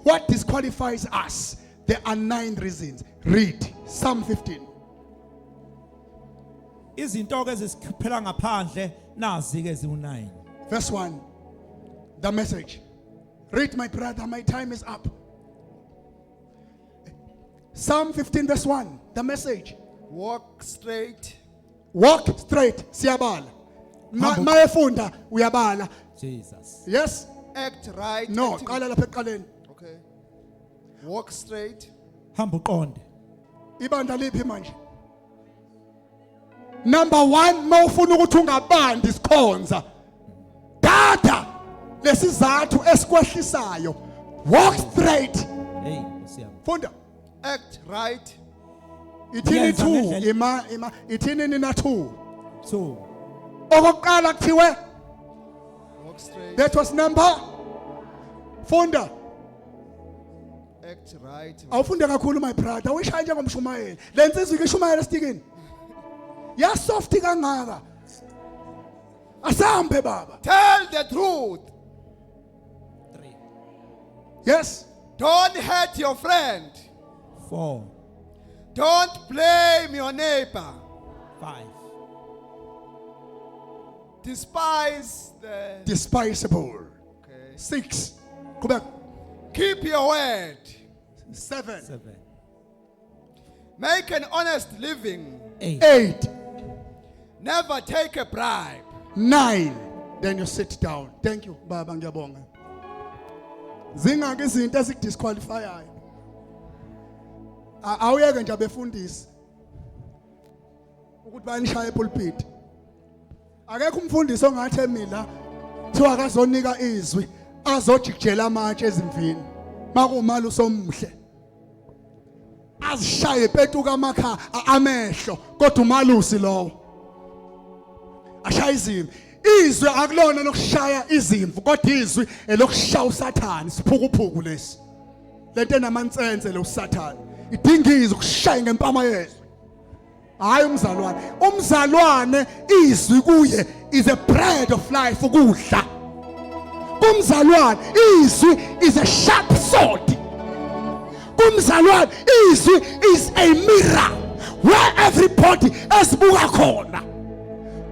What disqualifies us? There are 9 reasons. Read Psalm 15. Izinto ke ezisiphela ngaphandle nazi ke ezi9. Verse 1. The message. Read, my brother, my time is up. Psalm 15 verse 1. The message. Walk straight. Walk straight. Siyabala. Mayefunda uyabala. Jesus. Yes? Act right. No, acting- qala lapha eqaleni. Okay. Walk straight. Hamba uqonde. Ibandla liphi manje? Number 1, mawufuna ukuthi ungabandi isikhonza. Dada lesizathu esikwehlisayo. Walk straight. Hey, Nkosi yami. Funda. Act right. Ithini Yenza 2 ngendlela. ithini nina 2. 2. Okokuqala kuthiwe Walk straight. that was number. Funda. Act right. Awufunde kakhulu my brother. Uyishaya njengomshumayeli. Lensizwe ikishumayela estikini. Ya soft kangaka. Asambe baba. Tell the truth. 3. Yes. Don't hurt your friend. 4. Don't blame your neighbor. 5. Despise the. Despisable. Okay. 6. Go back. Keep your word. 7. 7. Make an honest living. 8. 8. Never take a bribe. 9. Then you sit down. Thank you baba ngiyabonga. Zingaki izinto ezikudisqualifyayo. Awuyeke nje abefundisi ukuthi bayanishaya epulpit. Akekho umfundisi ongathi emila thiwa akazonika izwi azojikjela amatshe ezimvini. Makumali usomhle. azishaye petuka amakha amehlo kodwa umalusi lowo ashaya izimvu izwi akulona lokushaya izimvu kodwa izwi elokushaya uSathane siphukuphuku lesi lento enamansense lo uSathane idinga izwi ukushaya ngempama yezwi hayi umzalwane izwi kuye is a bread of life ukudla kumzalwane izwi is a sharp sword kumzalwane izwi is a mirror where everybody esibuka khona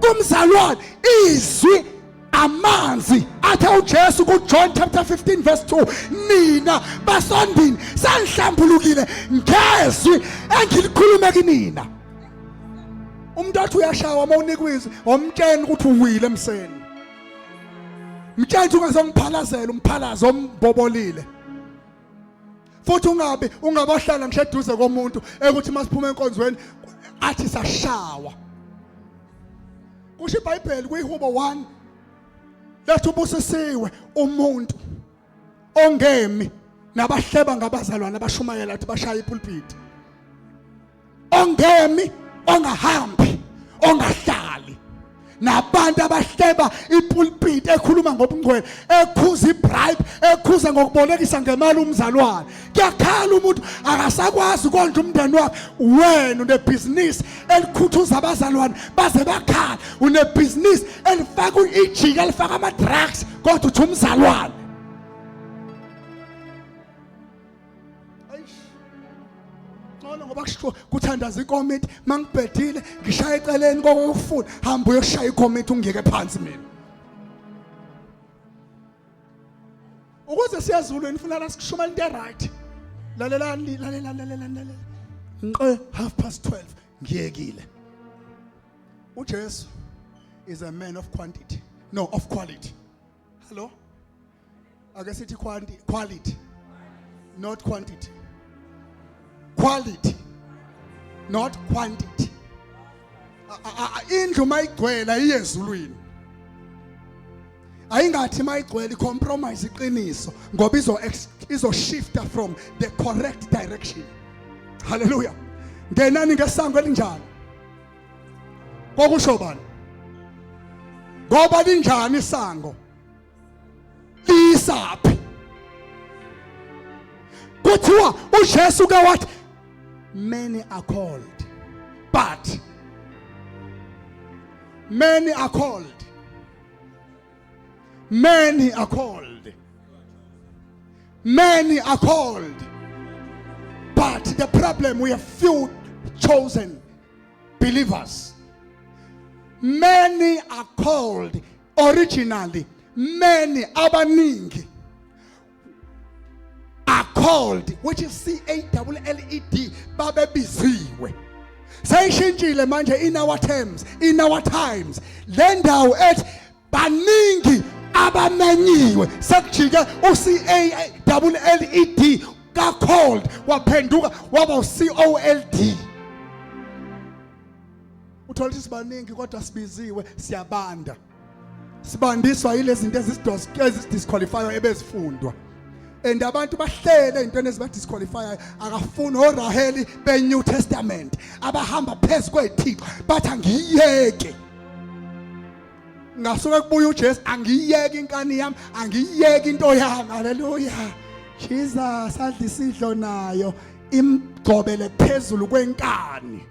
kumzalwane izwi amanzi athe uJesu kuJohn chapter 15 verse 2 nina basondini sanihlambulukile ngezwi engilikhulume kinina umuntu athi uyashawa uma unikwizi omtsheni ukuthi uwile emseni mtsheni ukuthi ungazongiphalazela umphalazo ombobolile futhi ungabahlala ngisho eduze komuntu ukuthi masiphuma enkonzweni athi sashawa kusho iBhayibheli kuyihubo 1 lethu busisiwe umuntu ongemi nabahleba ngabazalwane abashumayela athi bashaya ipulpit ongemi ongahambi ongahlali nabantu abahleba ipulpit ekhuluma ngobungcwele ekhuza ibribe ekhuza ngokubolekisa ngemali umzalwane kuyakhala umuntu akasakwazi ukondla umndeni wakhe wena unebusiness elikhuthuza abazalwane baze bakhala unebusiness elifaka ijika elifaka ama drugs kodwa uthi umzalwane ngoba kusho kuthandaza ikomiti mangibhedile ngishaya eceleni kokufuna hamba uyoshaya ikomiti ungeke phansi mina ukuze siyazulu nifuna la sikushuma into right lalela nqe 12:30 ngiyekile uJesu is a man of quantity no of quality hello ake sithi quality not quantity quality not quantity indlu mayigcwela iyezulwini ayingathi mayigcwela icompromise iqiniso ngoba izo shifter from the correct direction hallelujah ngenani ngesango elinjani kokusho bani ngoba linjani isango lisaphi kuthiwa uJesu ke wathi many are called but many are called many are called many are called but the problem we have few chosen believers many are called originally many abaningi are called which is CALLED babebiziwe sayishintshile manje in our terms in our times le ndawo ethi baningi abamenyiwe sekujike uCALLED ka called waphenduka waba uCOLD uthola ukuthi sibaningi kodwa sibiziwe siyabanda sibandiswa yilezi zinto ezidisqualify ebezifundwa and abantu bahlele into ezibadisqualify akafuni oRaheli beNew Testament abahamba phezulu kweThixo bathi angiyeke ngasuke kubuya uJesu angiyeke inkani yami angiyeke into yami haleluya Jesus adla isidlo nayo imgcobele phezulu kwenkani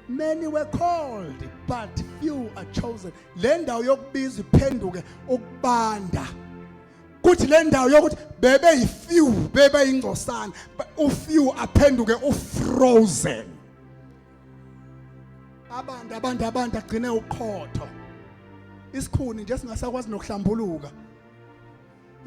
many were called but few are chosen le ndawo yokubiza iphenduke ukubanda kuthi le ndawo yokuthi bebe yifew bebe ingcosana ufew aphenduke ufrozen abantu agcine uqhotho isikhuni nje singasakwazi nokuhlambuluka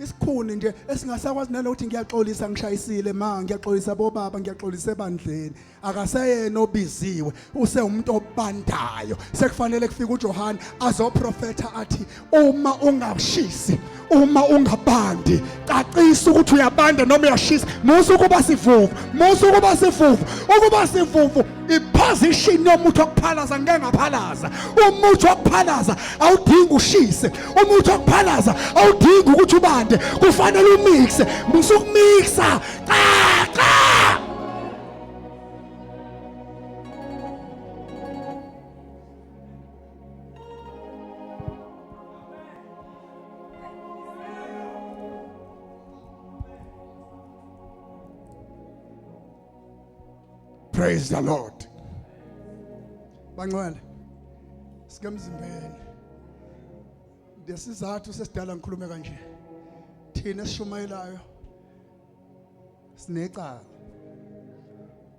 isikhuni nje esingasakwazi nalokuthi ngiyaxolisa ngishayisile ngiyaxolisa bobaba ngiyaxolisa ebandleni akaseyena obiziwe usewumuntu obandayo sekufanele kufike uJohane azoprofetha athi uma ungashisi uma ungabandi cacisa ukuthi uyabanda noma uyashisa musu kuba sivuvu iposition yomuntu okuphalaza ngeke ngaphalaza umuntu okuphalaza awudingi ushise umuntu okuphalaza awudingi ukuthi ubande kufanele umixe musukumixa Praise the Lord. Bangcwele. Sike emzimbeni. Lesizathu sesidala ngikhulume kanje. Thina esishumayelayo sinecala.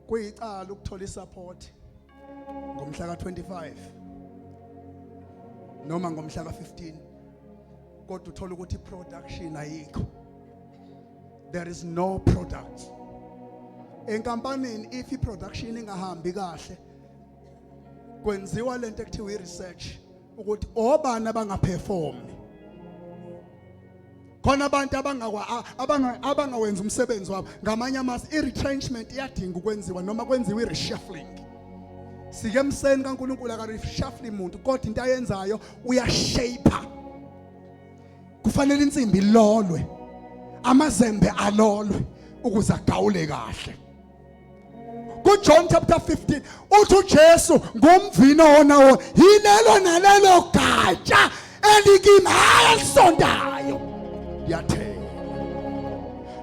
Kuyicala ukuthola isupport ngomhla ka25 noma ngomhla ka15 kodwa uthola ukuthi production ayikho. There is no product. Enkampanini if i-production ingahambi kahle kwenziwa lento ekuthiwa i-research ukuthi obani abangaperformi. Khona abantu abangawenza umsebenzi wabo ngamanye amasi i-retrenchment iyadinga ukwenziwa noma kwenziwa i-reshuffling. Sike emseni kaNkulunkulu aka-reshuffle umuntu kodwa into ayenzayo uyashaper. Kufanele insimbi ilolwe, amazembe alolwe ukuze agawule kahle. KuJohn chapter 15 uthi uJesu ngumvino onawo yilelo nalelo gatsha elikimi alisondayo yathela.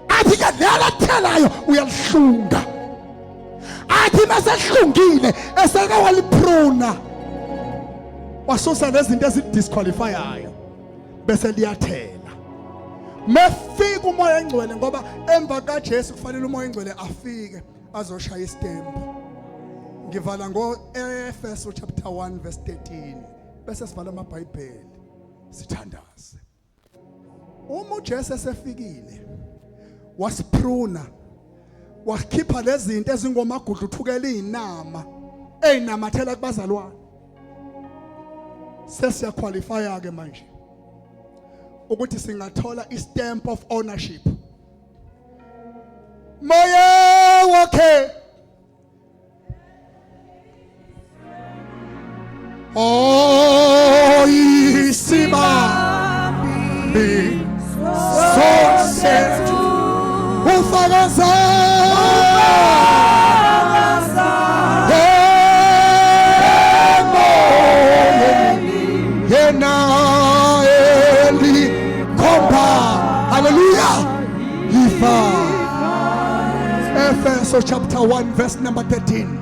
Athi ke lelo thelayo uyalihlunga. Athi masehlungile eseke walipruna wasusa lezinto ezidisqualifyayo bese liyathela. Mefika umoya engcwele ngoba emva kaJesu kufanele umoya engcwele afike azoshaya istembu. Ngivala ngo-Efeso chapter 1 verse 13 bese sivala amabhayibheli sithandaze. Uma uJesu esefikile wasipruna wakhipha lezi zinto ezingomagudlu uthukela inama eyinamathela kubazalwane. Sesiyaqualifya ke manje ukuthi singathola istamp of ownership. Moya wakhe oh isibabi so set ufakaza yena eli kompa. Hallelujah. Ifa Efeso chapter 1 verse number 13.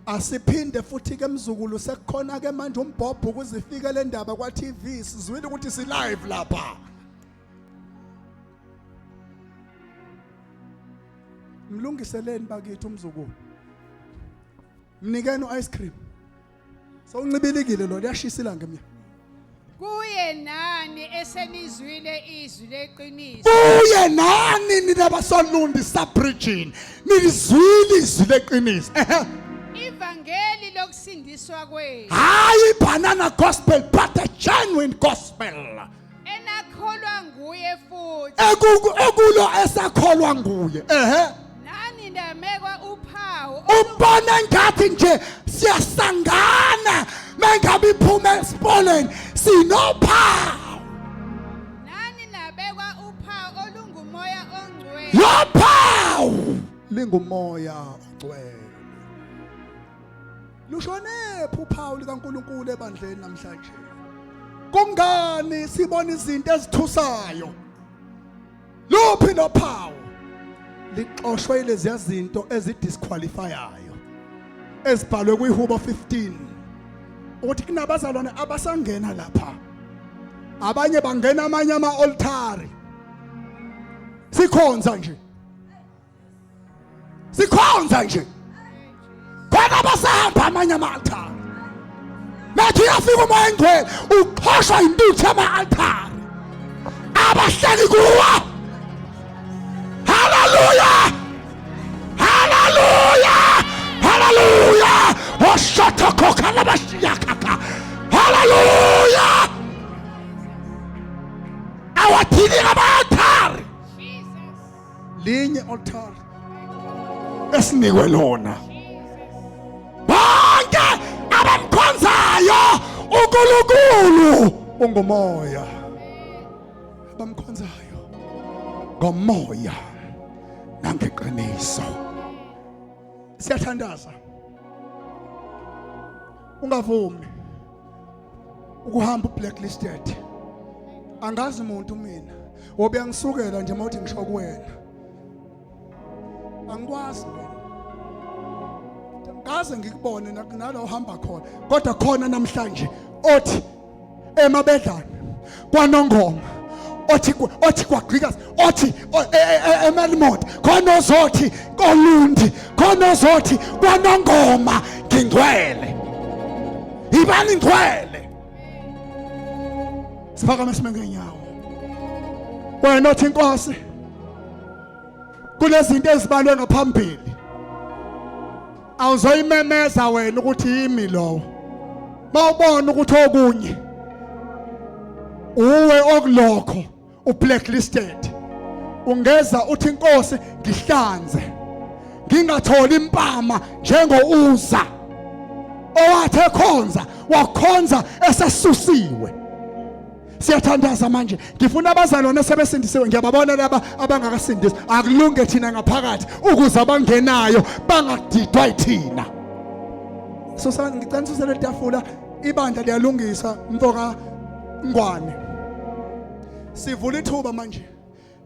Asiphinde futhi ke mzukulu sekukhona ke manje umbhobho ukuzifika le ndaba kwa TV sizwile ukuthi si live lapha. Mlungiseleni bakithi umzukulu. Mnikeni ice cream. Sowuncibilikile lo liyashisa ilanga mina. Kuye nani esenizwile izwi leqiniso. Kuye nani ninabasolunda isabridging nilizwile izwi leqiniso. Ivangeli lokusindiswa kwenu. Hayi banana gospel but a genuine gospel. Enakholwa nguye futhi. Ekulo esakholwa nguye. Nani ndamekwa uphawu. Ubona ngathi nje siyasangana mengabe iphume esipolini sinophawu. Nani nabekwa uphawu olungumoya ongcwele. Lophawu lingumoya ongcwele. Lushonephi uphawu likaNkulunkulu ebandleni namhlanje? Kungani sibona izinto ezithusayo? Luphi lophawu? Lixoshwe lezi zinto ezidisqualifyayo ezibhalwe kwiHubo 15 ukuthi kunabazalwane abasangena lapha, abanye bangena amanye ama-altari sikhonza nje khona basahamba amanye ama-altari. Nathi uyafika umoya engcwele uxoshwa intuthu ama-altari abahleli kuwa. Hallelujah! Hallelujah! Hallelujah! Oshotokoka labashiyakaka. Hallelujah! Awathini ngama-altari. Linye altar esinikwe lona. Bonke abamkhonzayo uNkulunkulu ungumoya. Abamkhonzayo ngomoya nangeqiniso. Siyathandaza. Ungavumi ukuhamba ublacklisted. angazi umuntu mina obeyangisukela nje mawuthi ngisho kuwena angikwazi ngaze ngikubone nalo uhamba khona kodwa khona namhlanje othi emabedlana kwaNongoma othi kwagqikazi othi eMalimot khona ozothi koLundi khona ozothi kwaNongoma ngingcwele ibani ngcwele siphakama sime ngenyawo wena othi inkosi kulezinto ezibalwe ngaphambili awuzoyimemeza wena ukuthi yimi lowo mawubona ukuthi okunye uwe okulokho ublacklisted ungeza uthi inkosi ngihlanze ngingatholi impama njengouza owathi ekhonza wakhonza esesusiwe siyathandaza manje ngifuna abazalwane sebesindisiwe ngiyababona laba abangakasindisi akulunge thina ngaphakathi ukuze abangenayo bangadidwa yithina so ngicela usele letafula ibandla liyalungisa mfoka ngwane sivula ithuba manje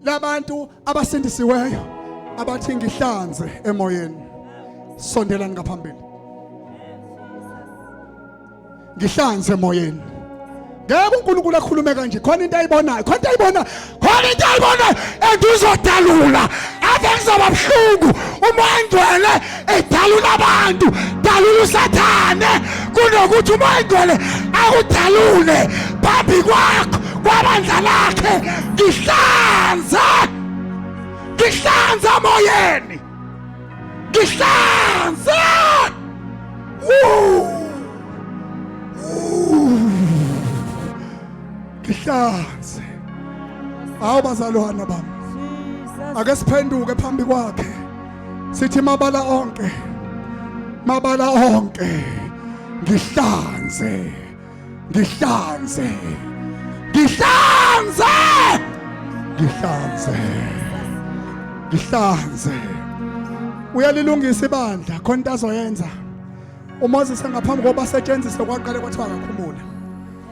labantu abasindisiweyo abathi ngihlanze emoyeni sondelani ngaphambili ngihlanze emoyeni ngeke uNkulunkulu akhulume kanje khona into ayibonayo enduzodalula ave kuzoba buhlungu uma engcwele edalula abantu dalula usathane kunokuthi uma engcwele akudalule phambi kwakho kwabandla lakhe ngihlanza emoyeni ngihlanza ngihlanze awu bazalwana bami ake siphenduke phambi kwakhe sithi mabala onke ngihlanze uyalilungisa ibandla khona into azoyenza uMoses ngaphambi kokuba asetshenziswe kwaqale kwathiwa akakhumula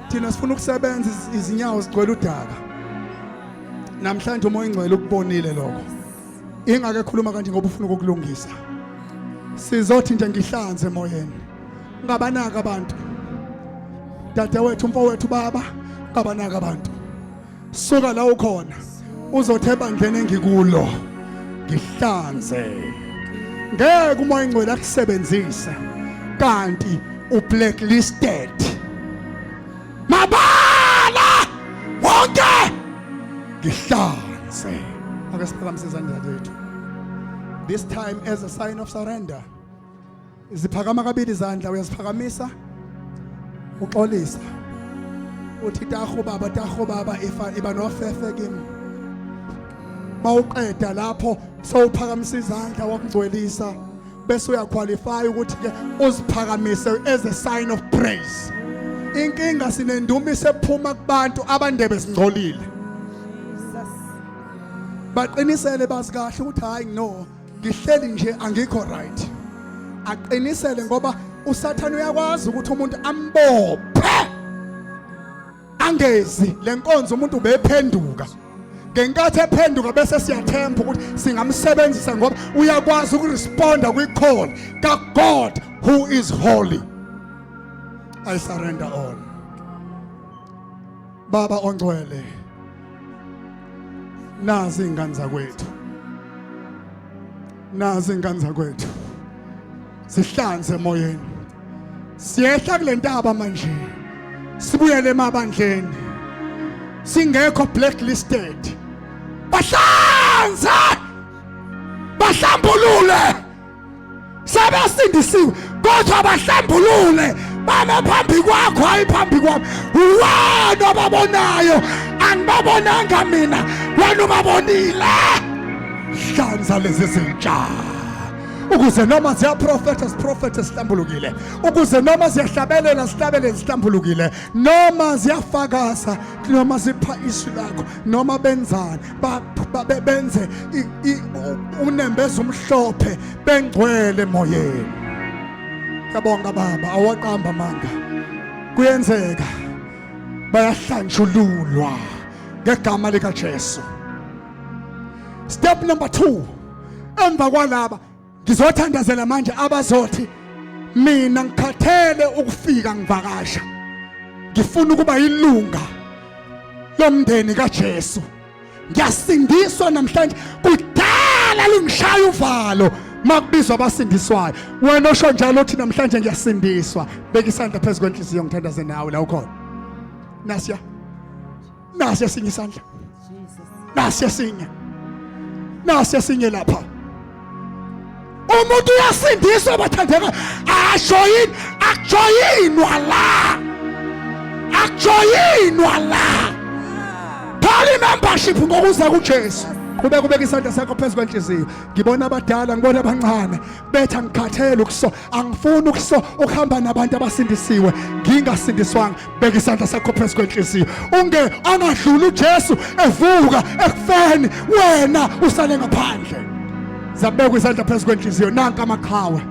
thina sifuna ukusebenza izinyawo zigcwele udaka namhlanje umoya ingcwele ukubonile lokho ingake khuluma kanje ngoba ufuna ukukulungisa sizothi nje ngihlanze emoyeni ngabanaka abantu dadewethu umfowethu baba ngabanaka abantu suka la ukhona uzothi ebandleni engikulo ngihlanze ngeke umoya ingcwele akusebenzise kanti ublacklisted mabala wonke ngihlanze ake siphakamise izandla zethu this time as a sign of surrender iziphakama kabili izandla uyaziphakamisa uxolisa uthi taho baba iba nofefe kimi mawuqeda lapho sowuphakamisa izandla wakugcwelisa bese uyaqualify ukuthi ke uziphakamise as a sign of praise inkinga sinendumiso ephuma kubantu abandebe singcolile baqinisele basikahle ukuthi hayi no ngihleli nje angikho right aqinisele ngoba usathane uyakwazi ukuthi umuntu ambophe angezi lenkonzo umuntu ubephenduka ngenkathi ephenduka bese siyathemba ukuthi singamsebenzisa ngoba uyakwazi ukuresponda kwi-call ka-God who is holy. I surrender all. Baba ongcwele nazi ingane zakwethu sihlanze emoyeni siyehla kule ntaba manje sibuyele emabandleni singekho blacklisted bahlambulule sebesindisiwe kodwa bahlambulule bame phambi kwakho hayi phambi kwami wena obabonayo angibabonanga mina wena ubabonile hlanza lezi zintsha ukuze noma ziyaprofetha sihlambulukile ukuze noma ziyahlabelela sihlambulukile noma ziyafakaza noma zipha isu lakho noma benzani benze unembeza umhlophe bengcwele emoyeni. Ngiyabonga baba awaqamba manga kuyenzeka bayahlanjululwa ngegama lika Jesu. Step number 2. Emva kwalaba ngizothandazela manje abazothi mina ngikhathele ukufika ngivakasha. Ngifuna ukuba ilunga lomndeni kaJesu. Ngiyasindiswa namhlanje kudala lingishaya uvalo makubizwa abasindiswayo. Wena osho njalo uthi namhlanje ngiyasindiswa. Beka isandla phezulu kwenhliziyo ngithandaze nawe la ukhona. Nasiya sinye isandla. Nasiya sinye lapha. Umuntu uyasindiswa bathandeka. Akujoyinwa la. Tholi membership ngokuza kuJesu. Kubeka isandla sakho phezulu kwenhliziyo. Ngibona abadala, ngibona abancane betha ngikhathele angifuni ukuhamba nabantu abasindisiwe ngingasindiswanga. Beka isandla sakho phezulu kwenhliziyo. Angadluli uJesu evuka ekufeni wena usale ngaphandle. Zabeka isandla phezulu kwenhliziyo. Nanka amaqhawe.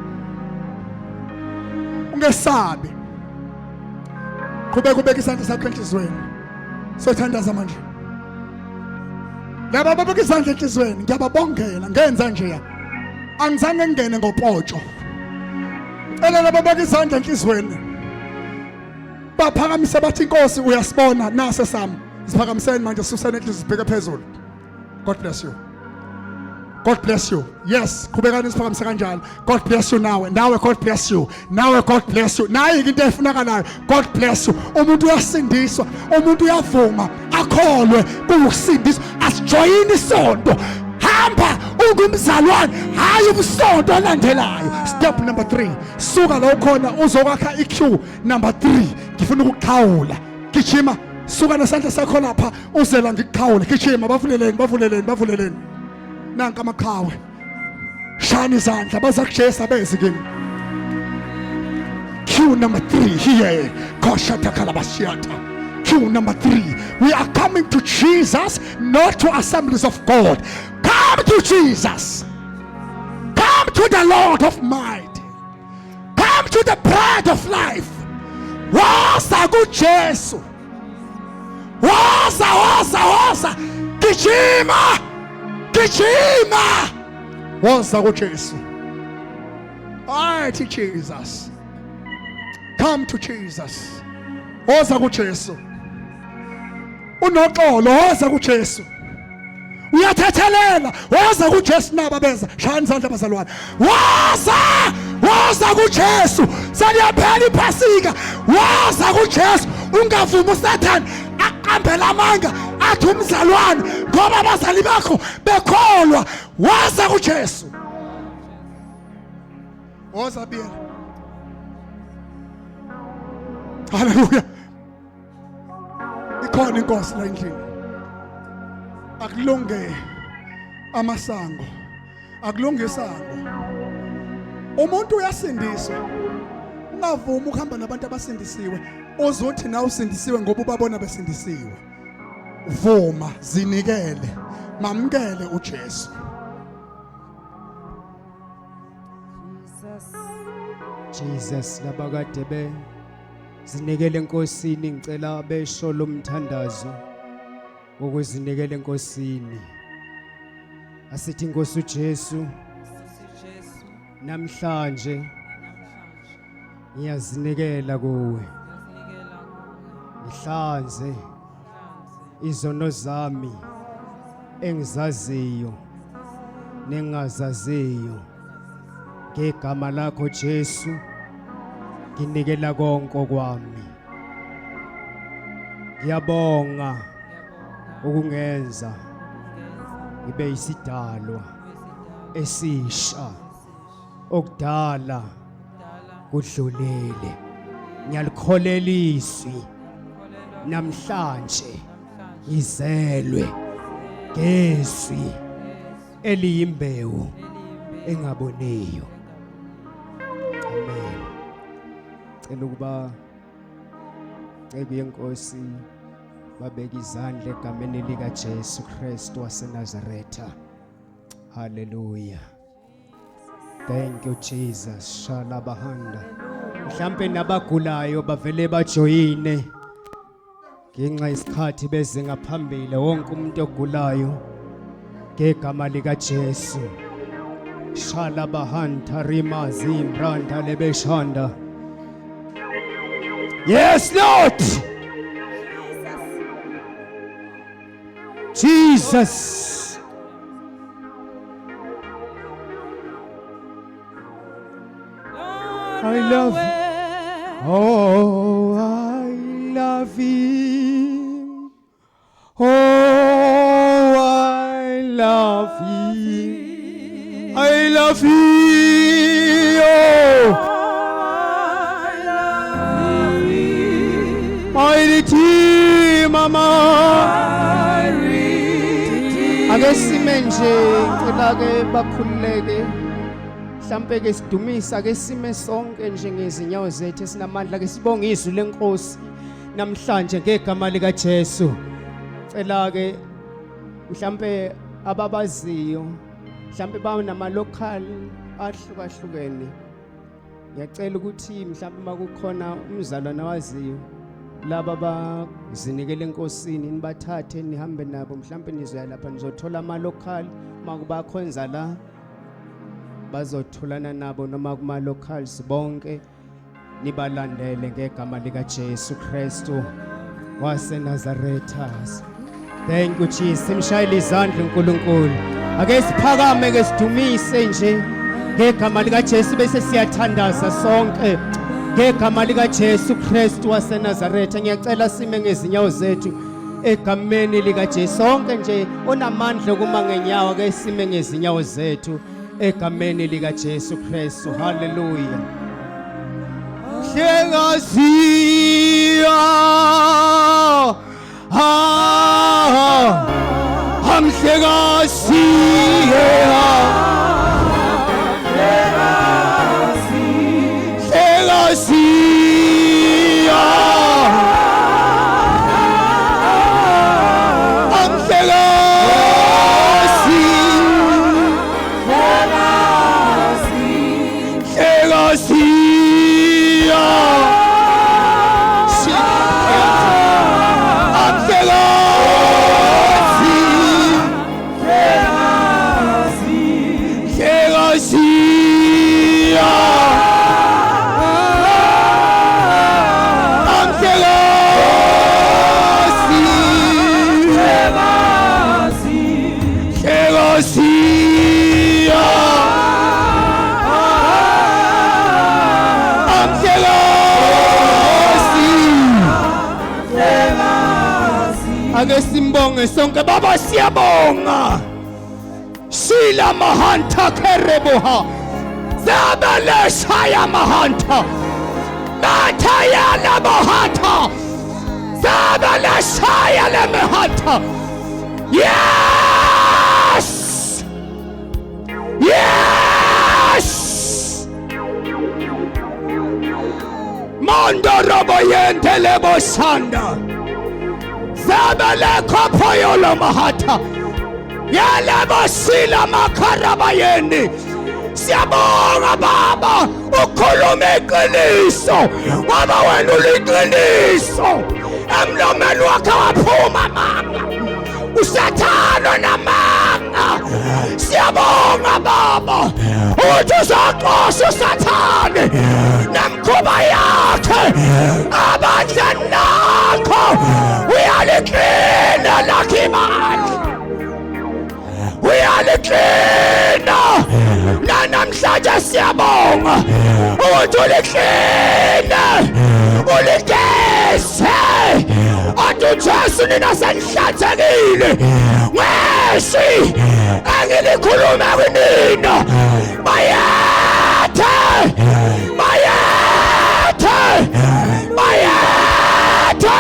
Ungesabi. Kubeka isandla sakho enhlizweni. Sothandaza manje. Laba babeka izandla enhlizweni ngiyababongela ngenza nje. Angizange ngene ngopotsho. Laba babeka izandla enhlizweni. Baphakamise bathi Inkosi uyasibona nase sami. Siphakamiseni manje susana enhlizweni sibheke phezulu. God bless you. God bless you. Yes, kubekani siphakamise kanjalo. God bless you nawe. God bless you. God bless you. Nayi into efunakalayo. God bless you. Umuntu uyasindiswa, umuntu uyavuma, akholwe kuusindiswa, asijoyine isonto. Hamba ungumzalwane, hayi ubusonto olandelayo. Step number 3. Suka la ukhona uzokwakha iQ number 3. Ngifuna ukuqhawula. Gijima, suka nesandla sakho lapha uzela ngikuqhawule. Gijima, bavuleleni. Nanka amakhawe. Shani izandla bazakujesa bezi kimi. Q number 3 here. Koshata kalabashiata. Q number 3. We are coming to Jesus, not to assemblies of God. Come to Jesus. Come to the Lord of might. Come to the bread of life. Woza kuJesu. Woza. Gijima. Woza kuJesu. Mighty Jesus. Come to Jesus. Woza kuJesu. Unoxolo woza kuJesu. Uyathethelela woza kuJesu naba beza. Shayani izandla bazalwane. Woza kuJesu. Seliyaphela iphasika. Woza kuJesu. Ungavumi uSathane aqambela amanga athi umzalwane ngoba abazali bakho bekholwa. Woza kuJesu. Woza bien. Hallelujah. Ikhona inkosi la endlini. Akulunge amasango. Akulunge isango. Umuntu uyasindiswa. Ungavumi ukuhamba nabantu abasindisiwe. Uzothi na usindisiwe ngoba ubabona besindisiwe. Vuma, zinikele, mamkele uJesu. Jesus labakade zinikele enkosini, ngicela besho lomthandazo ukuzinikela enkosini. Asithi Nkosi uJesu, namhlanje ngiyazinikela kuwe. Ngihlanze izono zami engizaziyo nengazaziyo. Ngegama lakho Jesu nginikela konke kwami. Ngiyabonga ukungenza ngibe isidalwa esisha, okudala kudlulele. Ngiyalikholela izwi namhlanje ngizelwe ngezwi eliyimbewu engaboniyo. Amen. Cela ukuba cebe yenkosi babeka izandla egameni lika Jesu Kristu waseNazaretha. Hallelujah. Thank you Jesus. Shalabahanda. Mhlambe nabagulayo bavele bajoyine. ngenxa isikhathi beze ngaphambili wonke umuntu ogulayo ngegama lika Jesu. Shala bahanta rima zimbranda lebeshanda. Yes, Lord. Jesus. I love you. Oh, I love him. Oh, I love him. I love him. Oh, my Redeemer, my Redeemer. Ake sime nje ngicela ke bakhululeke. Mhlambe ke sidumisa ke sime sonke nje ngezinyawo zethu esinamandla ke sibonge izwi lenkosi namhlanje ngegama lika Jesu. Cela ke mhlambe ababaziyo mhlambe banama local ahlukahlukene. Ngiyacela ukuthi mhlambe makukhona umzalwane waziyo laba bazinikele enkosini nibathathe nihambe nabo mhlambe nizoya lapha nizothola ama local makuba khonza la bazotholana nabo noma kuma locals bonke nibalandele ngegama lika Jesu Kristu wase Nazaretha. Thank you Jesus. Simshayile izandla uNkulunkulu. Ake siphakame ke sidumise nje ngegama lika Jesu bese siyathandaza sonke ngegama lika Jesu Kristu wase Nazaretha. Ngiyacela sime ngezinyawo zethu egameni lika Jesu. Sonke nje onamandla kuma ngenyawo ke sime ngezinyawo zethu egameni lika Jesu Kristu. Hallelujah. Hlengazia ake simbonge sonke baba siyabonga. Sila mahanta kereboha zabale shaya mahanta matayala mahanta zabale shaya le mahanta. Yes, yes. Mondo roboyente lebo sanda zabale kopoyolo mahata yale basila makarabayeni. Siyabonga baba ukhuluma iqiniso baba wena uliqiniso emlomeni wakhe waphuma manga usathana namanga. Siyabonga baba uthi uzoxosha usathane namkhuba yakhe abandla nakho uyaliklina lakhimali uyaliklina namhlanje. Siyabonga uthi uliklina uligeze athi uJesu nina senihlanzekile ngesi engilikhuluma kunina bayethe bayethe bayethe.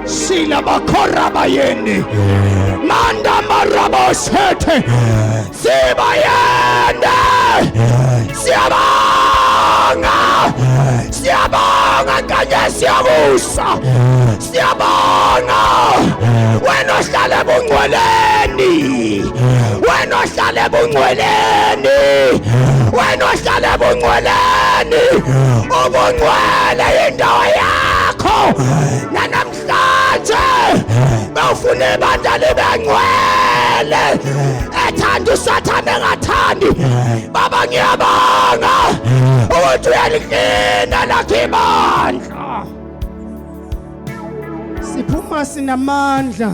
Sila bakora bayeni manda marabosete sibayende. Siyabonga siyabonga kanye siyabusa. Siyabonga wena ohlala ebungcweleni wena ohlala ebungcweleni wena ohlala ebungcweleni ubungcwele indawo yakho lakho nanamhlanje bawufuna ibandla libe ngcwele ethanda usathane engathandi baba ngiyabonga ukuthi uyaliqina lakho ibandla siphuma sinamandla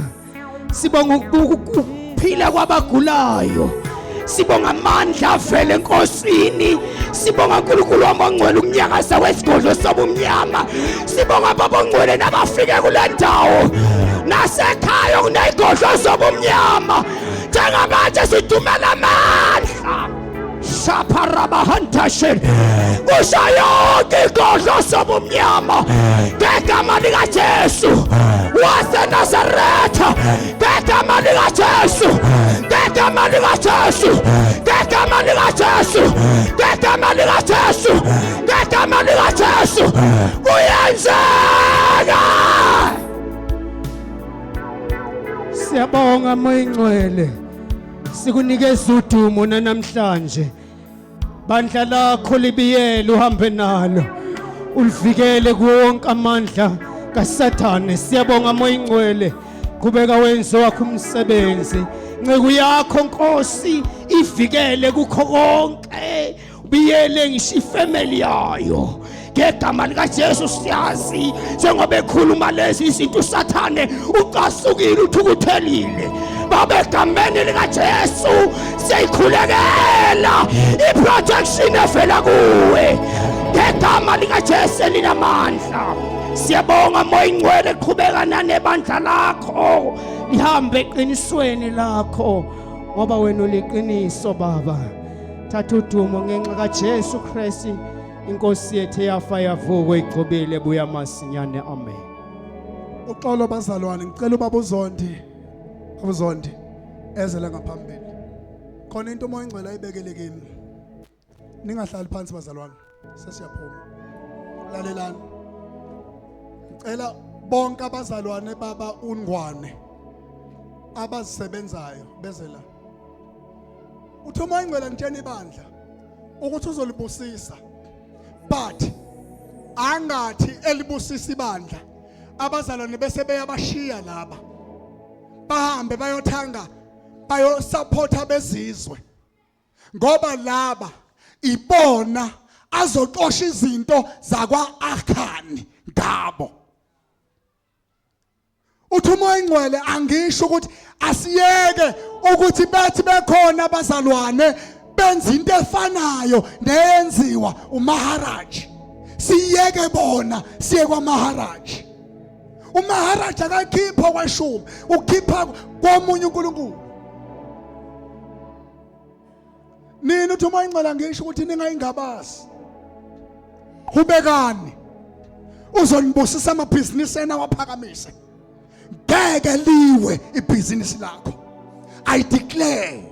sibonga ukuphila kwabagulayo sibonga amandla avela enkosini sibonga uNkulunkulu wamangcwele umnyakaza wesigodlo sobumnyama sibonga babongcwele nabafike kule ndawo nasekhaya kunezigodlo sobumnyama njengamanje sidumela amandla Shaparabahantashel Ushayonke igodlo sobumnyama ngegama likaJesu waseNazaretha ngegama likaJesu ngegama likaJesu ngegama likaJesu ngegama likaJesu ngegama likaJesu kuyenzeka Siyabonga moyingcwele sikunikeza udumo namhlanje bandla lakho libiyele uhambe nalo ulivikele kuwonke amandla kaSathane siyabonga moyingcwele qhubeka wenze wakho umsebenzi nceku yakho Nkosi ivikele kukho konke ubiyele ngisho ifamily yayo ngegama likaJesu siyazi njengoba ekhuluma lezi izinto uSathane uqasukile uthukuthelile baba egameni likaJesu siyayikhulekela iprotection evela kuwe ngegama likaJesu linamandla siyabonga moyingcwele qhubeka nanebandla lakho lihambe eqinisweni lakho ngoba wena uliqiniso baba thatha udumo ngenxa kaJesu Kristu inkosi yethu yafa yavuka igcobile buya masinyane amen uxolo bazalwane ngicela ubaba uzondi ezela ngaphambili khona into moyingcwele ayibekele kimi ningahlali phansi bazalwane sesiyaphuma lalelani ngicela bonke abazalwane baba uNgwane abazisebenzayo bezela uthi moyingcwele ngitshena ibandla ukuthi uzolibusisa but angathi elibusisa ibandla abazalwane bese beyabashiya laba bahambe bayothanga bayosupporta bezizwe ngoba laba ibona azoqosha izinto zakwaAkhani ngabo uthi umoyingcwele angisho ukuthi asiyeke ukuthi bethi bekhona abazalwane benza into efanayo neyenziwa uMaharaj siyeke bona siye kwaMaharaj uMaharaj akakhipha kweshumi ukhipha komunye uNkulunkulu nini uthi umoyingcwele ngisho ukuthi ningayingabazi ubekani uzonibusisa amabhizinisi ena waphakamise ngeke liwe ibhizinisi lakho I declare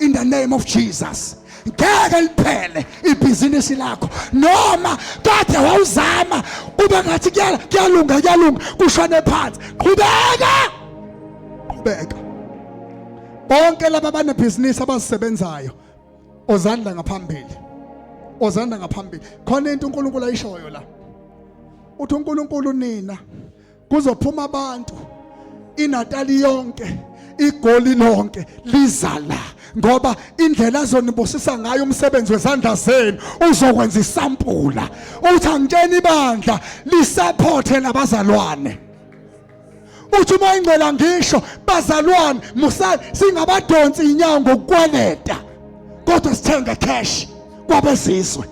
in the name of Jesus ngeke liphele ibhizinisi lakho noma kade wawuzama kube ngathi kuyalunga kushone phansi qhubeka bonke laba banebhizinisi abazisebenzayo ozandla ngaphambili khona into uNkulunkulu ayishoyo la uthi uNkulunkulu nina kuzophuma abantu iNatali yonke igoli lonke liza la ngoba indlela azonibusisa ngayo umsebenzi wezandla zenu uzokwenza isampula uthi angitshena ibandla lisupporte nabazalwane uthi umoyingcwele ngisho bazalwane musali singabadonsi inyawo ngokukweleta kodwa sithenga cash kwabezizwe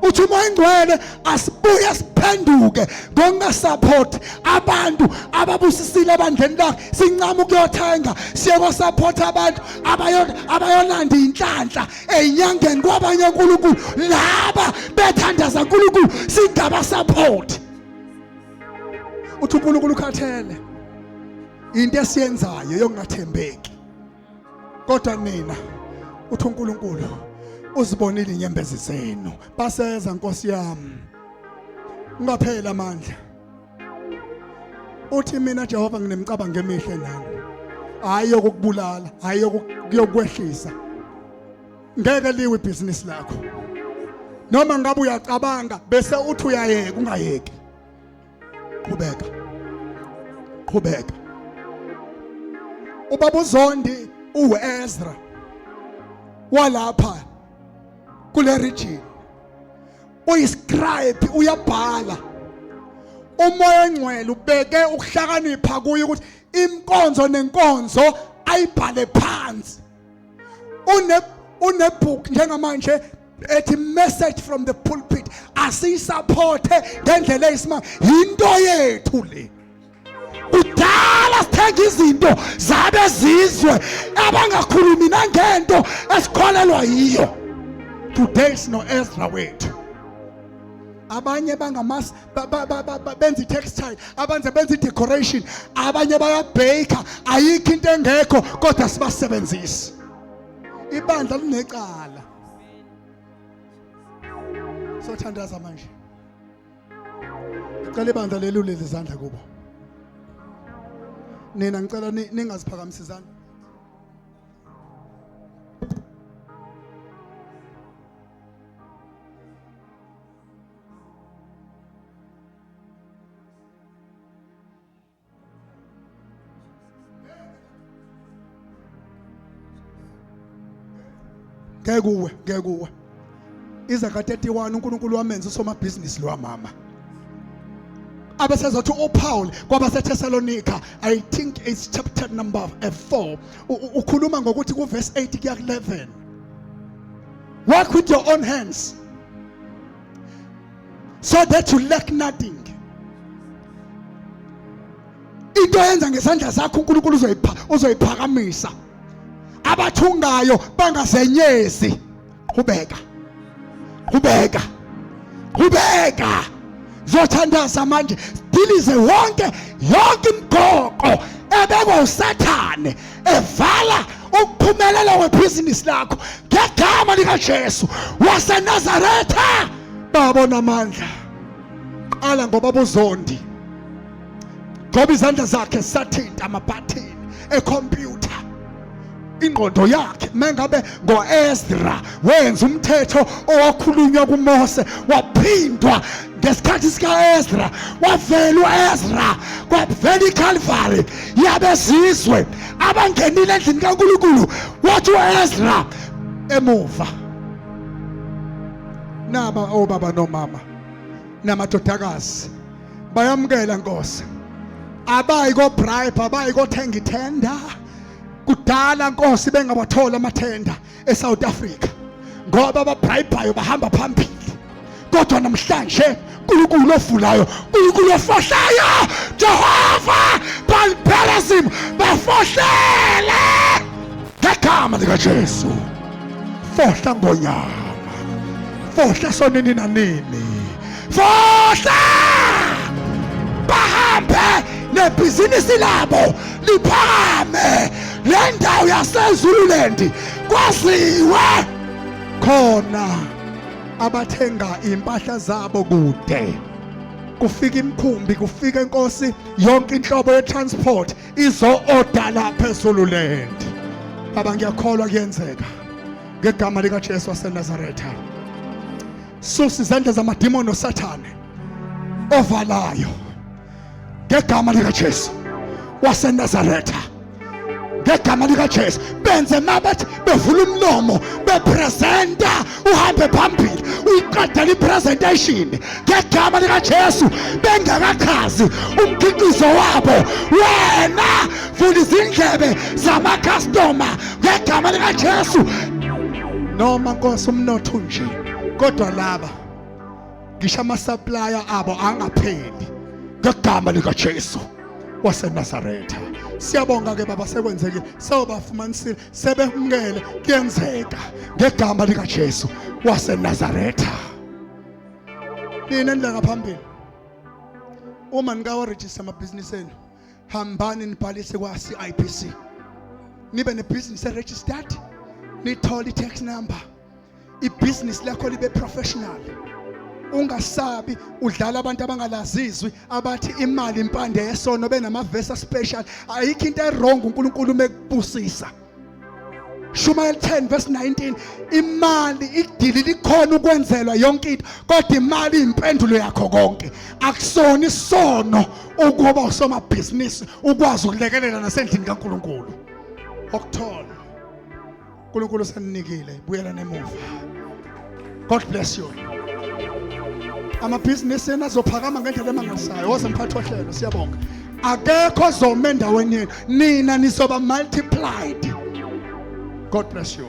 uthi umoyingcwele asibuye siphenduke ngokungasupport abantu ababusisile ebandleni lakhe sincama ukuyothenga siye support abantu abayolanda inhlanhla ezinyangeni kwabanye uNkulunkulu laba bethandaza uNkulunkulu singaba support uthi uNkulunkulu ukhathele into esiyenzayo yokungathembeki kodwa nina uthi uNkulunkulu uzibonile inyembezi zenu baseza Nkosi yami ungaphela amandla uthi mina Jehova nginemicabanga emihle nami hayi ukukubulala hayi ukuyokwehlisa ngeke liwe ibhizinisi lakho noma ngabe uyacabanga bese uthi uyayeka ungayeki qhubeka ubaba uZondi uEzra walapha kule region uyiscribe uyabhala umoya engcwele ubeke ukuhlakanipha kuye ukuthi inkonzo nenkonzo ayibhale phansi unebook njengamanje ethi message from the pulpit asiyisupporte ngendlela eyisimanga into yethu le kudala sithenga izinto zabe zizwe abangakhulumi nangento esikholelwa yiyo. Today sino Ezra wethu abanye bangamas benza textile abanye benza decoration abanye bayabake ayikho into engekho kodwa sibasebenzisi ibandla linecala sothandaza manje ngicela ibandla lelule lezandla kubo nina ngicela ningaziphakamisa izandla ngekuwe izaka 31 uNkulunkulu wamenza usomabhizinisi lwamama abasezothi uPaul kwabaseThessalonika I think it's chapter number 4 ukhuluma ngokuthi ku verse 8 kuya 11 work with your own hands so that you lack nothing. Into yenza ngesandla sakho uNkulunkulu uzoyiphakamisa abathungayo bangazenyezi qhubeka zothandaza manje dilize yonke imgoqo ebekwa uSathane evala ukuphumelela kwebusiness lakho ngegama lika Jesu waseNazaretha babona amandla qala ngoba buzondi ngoba izandla zakhe sathinta amabhathini ecomputer ingqondo yakhe mengabe ngoEzra wenza umthetho owakhulunywa kuMose waphindwa ngesikhathi sikaEzra wavela uEzra kwavela iCalvary yabezizwe abangenile endlini kaNkulunkulu wathi uEzra emuva naba obaba nomama namadodakazi bayamukela Nkosi abayi ko bribe abayi ko thenga ithenda kudala Nkosi bengabathola amathenda eSouth Africa ngoba ababribhayo bahamba phambili kodwa namhlanje uNkulunkulu ovulayo uNkulunkulu ofohlayo Jehova baliphelezim bafohlele ngegama lika Jesu fohla ngonyama fohla sonini nanini fohla bahambe nebhizinisi labo liphakame le ndawo yaseZululand kwaziwe khona abathenga impahla zabo kude kufika imkhumbi kufika Nkosi yonke inhlobo yetransport izo order lapha eZululand baba ngiyakholwa kuyenzeka ngegama lika Jesu waseNazaretha susa izandla zamadimoni noSathane ovalayo ngegama lika Jesu waseNazaretha ngegama lika Jesu benze mabathi bevula umlomo bepresenta uhambe phambili uyiqedela ipresentation ngegama lika Jesu bengakakhazi umkhiqizo wabo wena vula izindlebe zama customer ngegama lika Jesu noma Nkosi umnotho nje kodwa laba ngisho ama supplier abo angapheli ngegama lika Jesu waseNazaretha siyabonga ke baba sekwenzekile sawubafumanisile sebemukele kuyenzeka ngegama lika Jesu waseNazaretha nina endlela phambili uma nikawa register amabhizinisi enu hambani nibhalise kwa CIPC nibe nebusiness registered nithole tax number ibusiness lakho libe professional ungasabi udlala abantu abangalazizwi abathi imali impande yesono benamavesa special ayikho into errong uNkulunkulu mekubusisa Shumayeli 10 verse 19 imali idili likhona ukwenzelwa yonke into kodwa imali impendulo yakho konke akusona isono ukuba usomabhizinisi ukwazi ukulekelela nasendlini kaNkuluNkulu okuthola uNkulunkulu seninikile buyela nemuva. God bless you. Amabhizinisi enazophakama ngendlela emangalisayo woze mphathi ohlelo siyabonga akekho ozome endaweni yenu nina nizoba multiplied. God bless you.